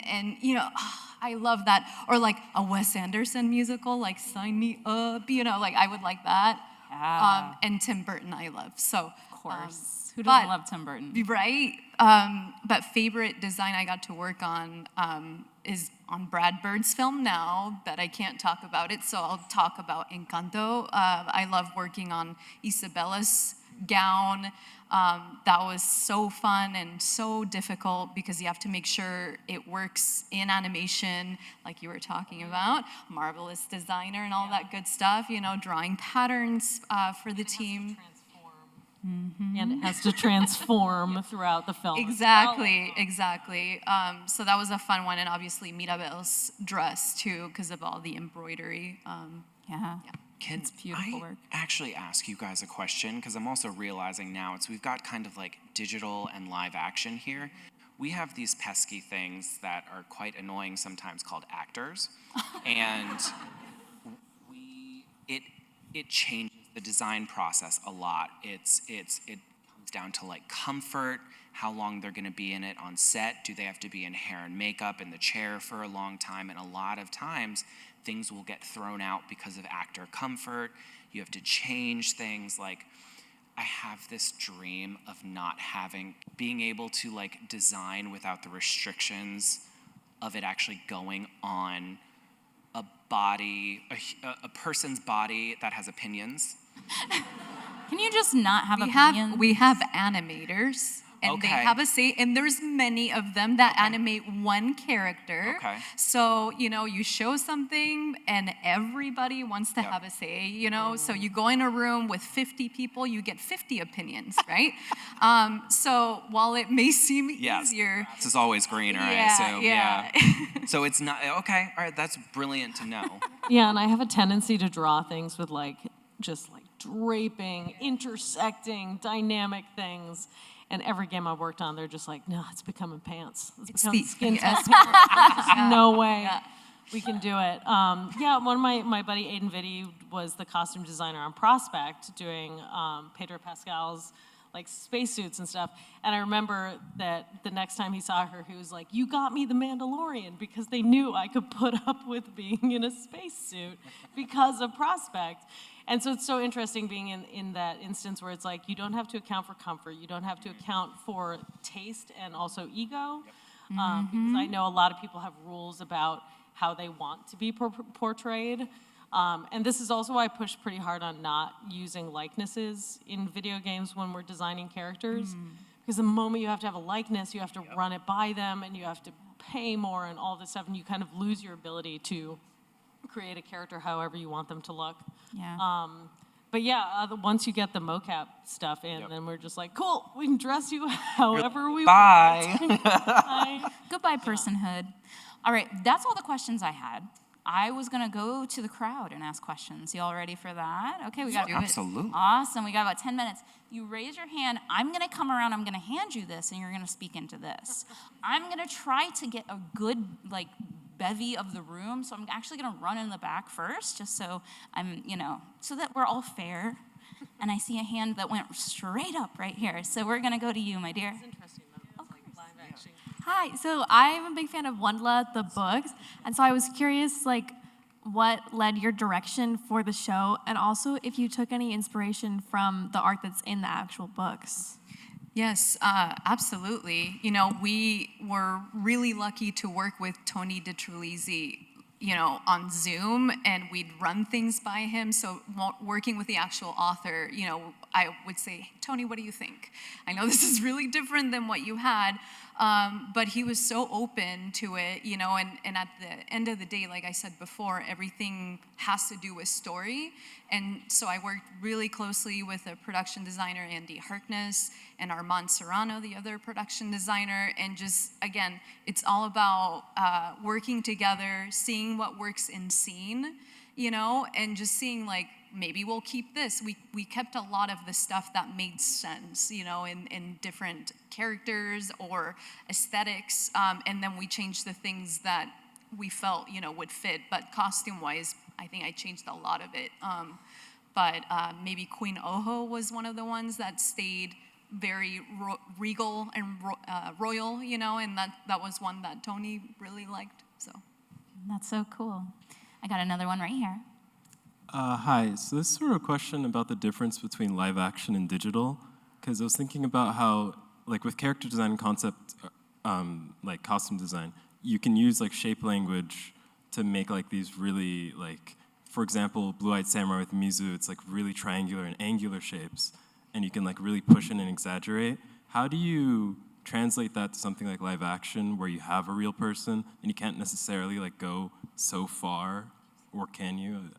Speaker 3: I love that. Or like a Wes Anderson musical, like Sign Me Up, like I would like that.
Speaker 2: Yeah.
Speaker 3: And Tim Burton I love, so.
Speaker 2: Of course. Who
Speaker 3: but-
Speaker 2: doesn't love Tim Burton?
Speaker 3: Right. But favorite design I got to work on is on Brad Bird's film now, but I can't talk about it, so I'll talk about Encanto. I love working on Isabella's gown. That was so fun and so difficult because you have to make sure it works in animation, like you were talking about. Marvelous designer and all that good stuff, drawing patterns for the team.
Speaker 6: And it has to transform throughout the film.
Speaker 3: Exactly. So that was a fun one, and obviously Mirabel's dress too, because of all the embroidery.
Speaker 2: Yeah.
Speaker 5: Can
Speaker 2: beautiful
Speaker 5: I
Speaker 2: work.
Speaker 5: actually ask you guys a question? Because I'm also realizing now we've got kind of like digital and live action here. We have these pesky things that are quite annoying sometimes called actors, and it changes the design process a lot. It comes down to like comfort, how long they're going to be in it on set. Do they have to be in hair and makeup in the chair for a long time? And a lot of times things will get thrown out because of actor comfort. You have to change things. Like I have this dream of being able to like design without the restrictions of it actually going on a body, a person's body that has opinions.
Speaker 2: Can you just not have opinions?
Speaker 3: We have animators, and they
Speaker 5: Okay.
Speaker 3: have a say, and there's many of them that animate one character.
Speaker 5: Okay.
Speaker 3: So, you show something, and everybody wants to
Speaker 5: Yep.
Speaker 3: have a say, So you go in a room with 50 people, you get 50 opinions, right? So while it may seem
Speaker 5: Yes.
Speaker 3: easier,
Speaker 5: This is always greener, I assume. Yeah. So it's not, okay, all right, that's brilliant to know.
Speaker 6: Yeah, and I have a tendency to draw things with just draping, intersecting, dynamic things. And every game I've worked on, they're just like, no, it's becoming pants. It's becoming
Speaker 3: the-
Speaker 6: skin
Speaker 3: yes.
Speaker 6: tight pants. There's no way. We can do it. Yeah, one of my buddy Aiden Vitti was the costume designer on Prospect doing Pedro Pascal's like spacesuits and stuff. And I remember that the next time he saw her, he was like, "You got me the Mandalorian," because they knew I could put up with being in a spacesuit because of Prospect. And so it's so interesting being in that instance where it's like you don't have to account for comfort, you don't have to account for taste and also ego. Because I know a lot of people have rules about how they want to be portrayed. And this is also why I push pretty hard on not using likenesses in video games when we're designing characters. Because the moment you have to have a likeness, you have to run it by them, and you have to pay more and all this stuff, and you kind of lose your ability to create a character however you want them to look.
Speaker 2: Yeah.
Speaker 6: But yeah, once you get the mocap stuff in, then we're just like, cool, we can dress you however we
Speaker 5: Bye.
Speaker 6: want. Bye.
Speaker 2: Goodbye, personhood. All right, that's all the questions I had. I was gonna go to the crowd and ask questions. Y'all ready for that? Okay, we got
Speaker 5: Absolutely.
Speaker 2: Awesome. We got about 10 minutes. You raise your hand. I'm gonna come around. I'm gonna hand you this, and you're gonna speak into this. I'm gonna try to get a good bevy of the room. So I'm actually gonna run in the back first, just so I'm so that we're all fair. And I see a hand that went straight up right here. So we're gonna go to you, my dear.
Speaker 1: Hi, so I'm a big fan of Wondla, the books, and so I was curious, what led your direction for the show, and also if you took any inspiration from the art that's in the actual books.
Speaker 3: Yes, absolutely. We were really lucky to work with Tony DiTerlizzi, on Zoom, and we'd run things by him. So working with the actual author, I would say, "Tony, what do you think? I know this is really different than what you had," but he was so open to it, and at the end of the day, like I said before, everything has to do with story. And so I worked really closely with a production designer, Andy Harkness, and Armand Serrano, the other production designer. And just, again, it's all about working together, seeing what works in scene, and just seeing maybe we'll keep this. We kept a lot of the stuff that made sense, in different characters or aesthetics, and then we changed the things that we felt, would fit. But costume-wise, I think I changed a lot of it. But maybe Queen Oho was one of the ones that stayed very regal and royal, and that was one that Tony really liked. So
Speaker 2: That's so cool. I got another one right here.
Speaker 7: Hi, so this is sort of a question about the difference between live action and digital, because I was thinking about how, with character design and concept, costume design, you can use shape language to make these really for example, Blue-Eyed Samurai with Mizu, it's really triangular and angular shapes, and you can really push in and exaggerate. How do you translate that to something like live action where you have a real person and you can't necessarily go so far, or can you?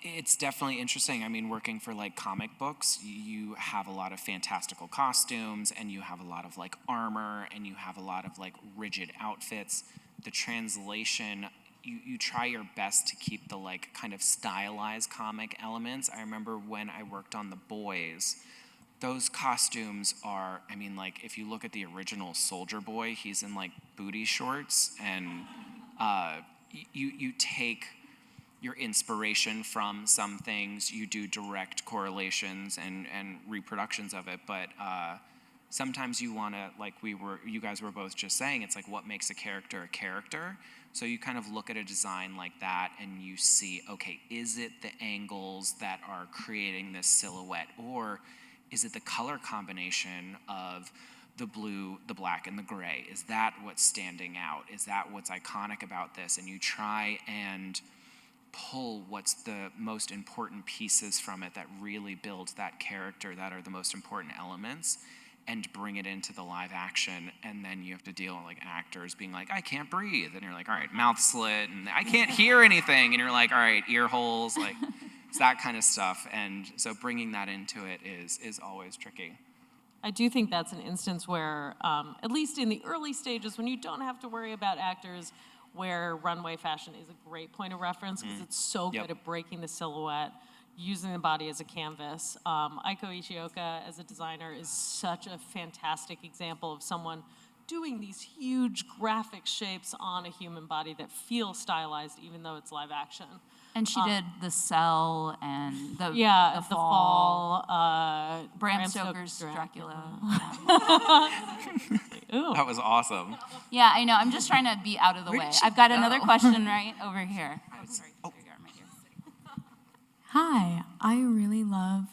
Speaker 5: It's definitely interesting. I mean, working for comic books, you have a lot of fantastical costumes, and you have a lot of armor, and you have a lot of rigid outfits. The translation, you try your best to keep the kind of stylized comic elements. I remember when I worked on The Boys, those costumes are, if you look at the original Soldier Boy, he's in booty shorts, and you take your inspiration from some things, you do direct correlations and reproductions of it, but sometimes you want to, you guys were both just saying, it's what makes a character. So you kind of look at a design like that and you see, okay, is it the angles that are creating this silhouette, or is it the color combination of the blue, the black, and the gray? Is that what's standing out? Is that what's iconic about this? And you try and pull what's the most important pieces from it that really builds that character, that are the most important elements, and bring it into the live action. And then you have to deal with actors being I can't breathe, and you're all right, mouth slit, and I can't hear anything, and you're all right, ear holes, it's that kind of stuff. And so bringing that into it is always tricky.
Speaker 6: I do think that's an instance where, at least in the early stages, when you don't have to worry about actors, where runway fashion is a great point of reference because it's so good at breaking the silhouette, using the body as a canvas. Aiko Ishioka as a designer is such a fantastic example of someone doing these huge graphic shapes on a human body that feel stylized, even though it's live action.
Speaker 2: And she did The Cell and the
Speaker 6: Fall,
Speaker 2: Bram Stoker's Dracula.
Speaker 6: Ooh.
Speaker 5: That was awesome.
Speaker 2: Yeah, I know. I'm just trying to be out of the way. I've got another question right over here. Oh, sorry. There you are, my dear.
Speaker 8: Hi, I really love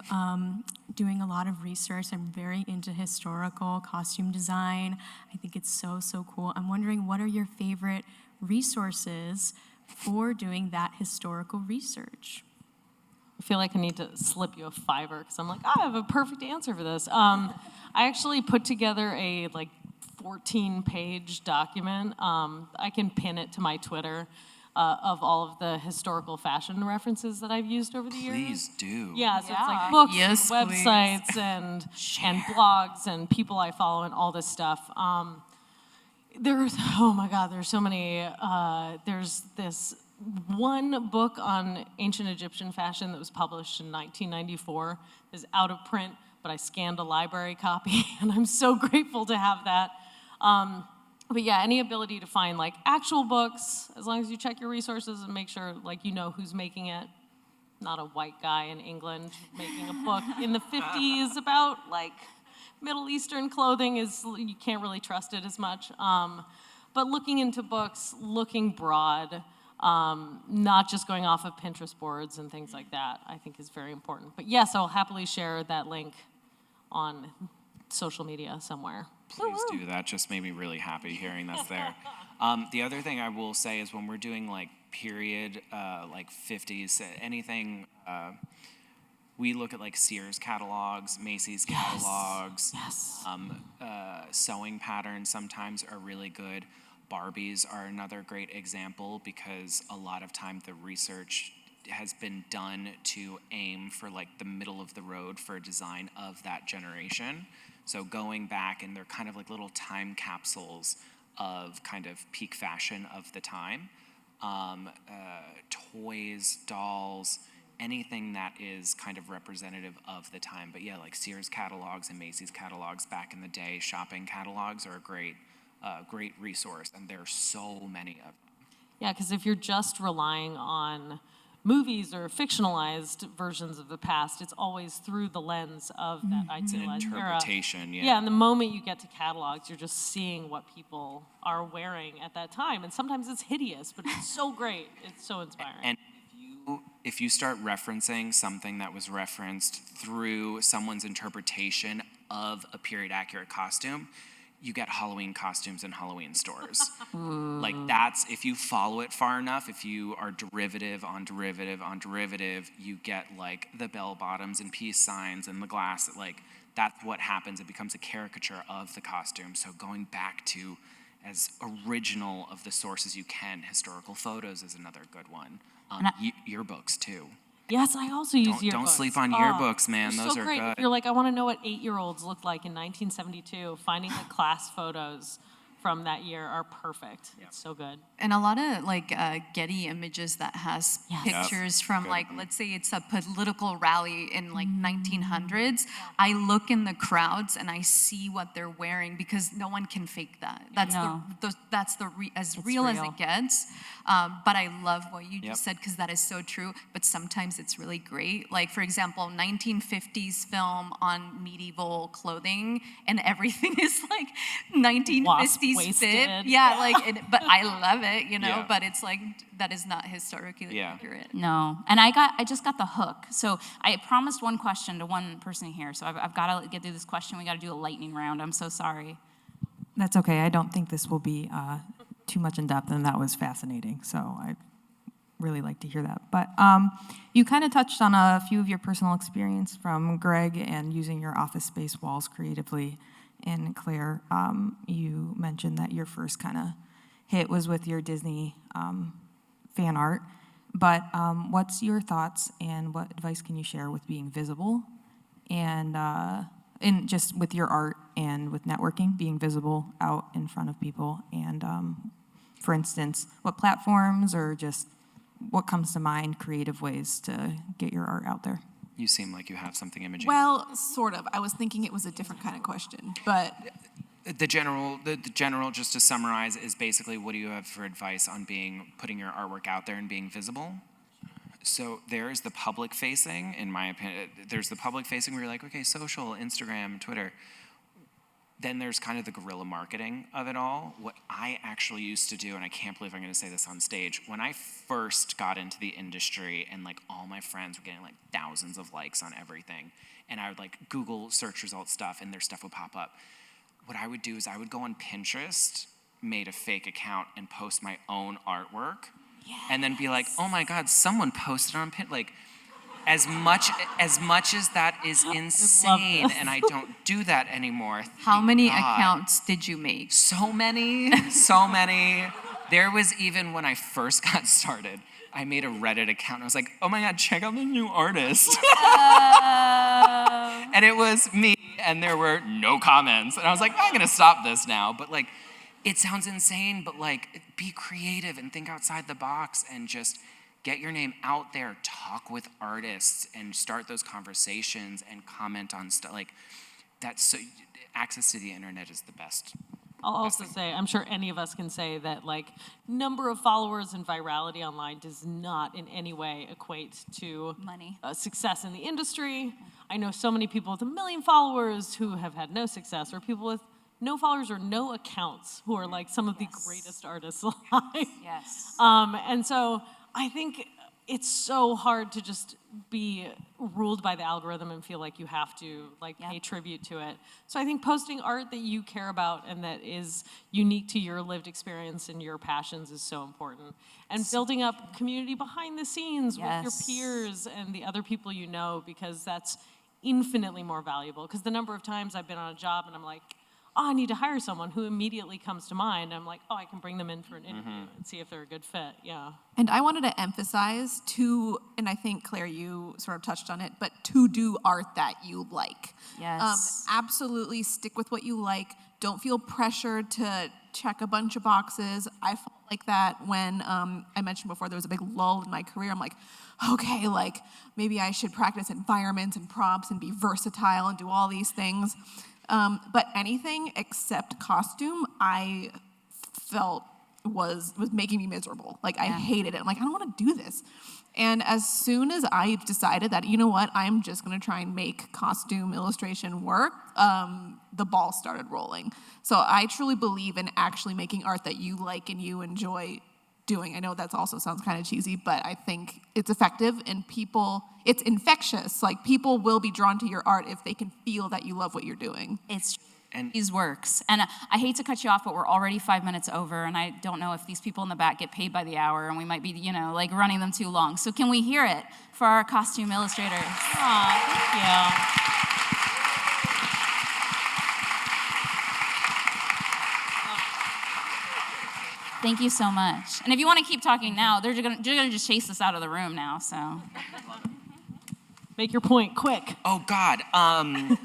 Speaker 8: doing a lot of research. I'm very into historical costume design. I think it's so, so cool. I'm wondering, what are your favorite resources for doing that historical research?
Speaker 6: I feel like I need to slip you a $5 because I'm like, I have a perfect answer for this. I actually put together a 14-page document. I can pin it to my Twitter of all of the historical fashion references that I've used over the years.
Speaker 5: Please do.
Speaker 6: Yeah, so it's like books,
Speaker 3: Yes,
Speaker 6: and websites, and blogs, and people I follow, and all this stuff. There's, oh my God, there's so many. There's this one book on ancient Egyptian fashion that was published in 1994. It's out of print, but I scanned a library copy, and I'm so grateful to have that. But yeah, any ability to find actual books, as long as you check your resources and make sure you know who's making it. Not a white guy in England making a book in the 50s about Middle Eastern clothing you can't really trust it as much. But looking into books, looking broad, not just going off of Pinterest boards and things like that, I think is very important. But yes, I'll happily share that link on social media somewhere.
Speaker 5: Please do that. Just made me really happy hearing that's there. The other thing I will say is when we're doing period, 50s, anything, we look at Sears catalogs, Macy's catalogs.
Speaker 6: Yes.
Speaker 5: Sewing patterns sometimes are really good. Barbies are another great example because a lot of time the research has been done to aim for the middle of the road for a design of that generation. So going back, and they're kind of little time capsules of kind of peak fashion of the time. Toys, dolls, anything that is kind of representative of the time. But yeah, Sears catalogs and Macy's catalogs back in the day, shopping catalogs are a great resource, and there's so many of them.
Speaker 6: Yeah, because if you're just relying on movies or fictionalized versions of the past, it's always through the lens of that idealized era.
Speaker 5: Interpretation, yeah.
Speaker 6: Yeah, and the moment you get to catalogs, you're just seeing what people are wearing at that time. And sometimes it's hideous, but it's so great. It's so inspiring.
Speaker 5: And if you start referencing something that was referenced through someone's interpretation of a period-accurate costume, you get Halloween costumes in Halloween stores. That's, if you follow it far enough, if you are derivative on derivative on derivative, you get the bell bottoms and peace signs and the glass, that's what happens. It becomes a caricature of the costume. So going back to as original of the sources you can, historical photos is another good one. Yearbooks too.
Speaker 6: Yes, I also use yearbooks.
Speaker 5: Don't sleep on yearbooks, man.
Speaker 6: They're
Speaker 5: Those
Speaker 6: so
Speaker 5: are
Speaker 6: great.
Speaker 5: good.
Speaker 6: If you're I want to know what 8-year-olds looked like in 1972, finding the class photos from that year are perfect. It's so good.
Speaker 3: And a lot of Getty Images that has pictures from let's say it's a political rally in 1900s. I look in the crowds and I see what they're wearing because no one can fake that. That's as real as it gets. But I love what you just said because that is so true. But sometimes it's really great. For example, 1950s film on medieval clothing and everything is 1950s fit. Yeah, but I love it, but it's that is not historically accurate.
Speaker 2: No, and I just got the hook. So I promised one question to one person here, so I've got to get through this question. We got to do a lightning round. I'm so sorry.
Speaker 9: That's okay. I don't think this will be too much in depth, and that was fascinating. So I really like to hear that. But you kind of touched on a few of your personal experience from Greg and using your office space walls creatively. And Claire, you mentioned that your first kind of hit was with your Disney fan art. But what's your thoughts and what advice can you share with being visible and in just with your art and with networking, being visible out in front of people? And for instance, what platforms or just what comes to mind, creative ways to get your art out there?
Speaker 5: You seem like you have something, Imogen.
Speaker 4: Well, sort of. I was thinking it was a different kind of question, but
Speaker 5: The general, just to summarize, is basically what do you have for advice on putting your artwork out there and being visible? So there's the public facing, in my opinion. There's the public facing where you're like, okay, social, Instagram, Twitter. Then there's kind of the guerrilla marketing of it all. What I actually used to do, and I can't believe I'm going to say this on stage, when I first got into the industry and like all my friends were getting like thousands of likes on everything, and I would like Google search result stuff and their stuff would pop up. What I would do is I would go on Pinterest, made a fake account, and post my own artwork, and then be like, oh my God, someone posted on Pinterest. Like, as much as that is insane, and I don't do that anymore.
Speaker 3: How many
Speaker 5: God.
Speaker 3: accounts did you make?
Speaker 5: So many, so many. There was even when I first got started, I made a Reddit account. I was like, oh my God, check out the new artist. And it was me, and there were no comments. And I was like, I'm gonna stop this now. But like, it sounds insane, but like, be creative and think outside the box and just get your name out there, talk with artists, and start those conversations and comment on stuff. Like, access to the internet is the best.
Speaker 6: I'll also say, I'm sure any of us can say that like number of followers and virality online does not in any way equate to
Speaker 2: Money.
Speaker 6: Success in the industry. I know so many people with 1 million followers who have had no success, or people with no followers or no accounts who are like some of the greatest artists alive.
Speaker 2: Yes.
Speaker 6: And so I think it's so hard to just be ruled by the algorithm and feel like you have to like pay tribute to it. So I think posting art that you care about and that is unique to your lived experience and your passions is so important. And building up community behind the scenes with your peers and the other people you know, because that's infinitely more valuable. Because the number of times I've been on a job and I'm like, oh, I need to hire someone, who immediately comes to mind. I'm like, oh, I can bring them in for an interview and see if they're a good fit. Yeah.
Speaker 4: And I wanted to emphasize and I think, Claire, you sort of touched on it, but to do art that you like.
Speaker 2: Yes.
Speaker 4: Absolutely stick with what you like. Don't feel pressured to check a bunch of boxes. I felt like that when I mentioned before there was a big lull in my career. I'm like, okay, like maybe I should practice environments and prompts and be versatile and do all these things. But anything except costume, I felt was making me miserable. Like, I hated it. I'm like, I don't want to do this. And as soon as I decided that, you know what, I'm just going to try and make costume illustration work, the ball started rolling. So I truly believe in actually making art that you like and you enjoy doing. I know that also sounds kind of cheesy, but I think it's effective and it's infectious. Like, people will be drawn to your art if they can feel that you love what you're doing.
Speaker 2: These works. And I hate to cut you off, but we're already 5 minutes over, and I don't know if these people in the back get paid by the hour, and we might be, like running them too long. So can we hear it for our costume illustrators?
Speaker 6: Aw, thank you.
Speaker 2: Thank you so much. And if you want to keep talking now, they're gonna just chase us out of the room now, so.
Speaker 6: Make your point quick.
Speaker 5: Oh God. I'm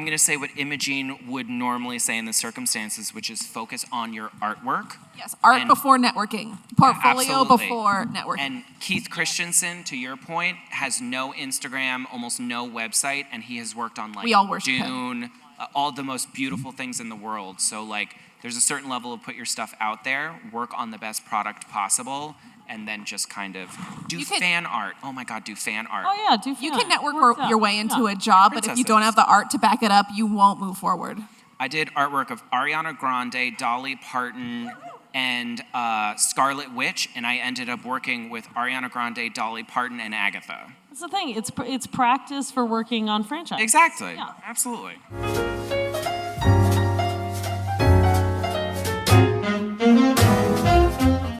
Speaker 5: going to say what Imogene would normally say in the circumstances, which is focus on your artwork.
Speaker 4: Yes, art before networking. Portfolio before networking.
Speaker 5: And Keith Christensen, to your point, has no Instagram, almost no website, and he has worked on like
Speaker 4: we all worship
Speaker 5: Dune, all the most beautiful things in the world. So like, there's a certain level of put your stuff out there, work on the best product possible, and then just kind of do fan art. Oh my God, do fan art.
Speaker 6: Oh yeah, do fan
Speaker 4: You
Speaker 6: art.
Speaker 4: can network your way into a job, but if you don't have the art to back it up, you won't move forward.
Speaker 5: I did artwork of Ariana Grande, Dolly Parton, and Scarlet Witch, and I ended up working with Ariana Grande, Dolly Parton, and Agatha.
Speaker 6: That's the thing. It's practice for working on franchise.
Speaker 5: Exactly.
Speaker 6: Yeah.
Speaker 5: Absolutely.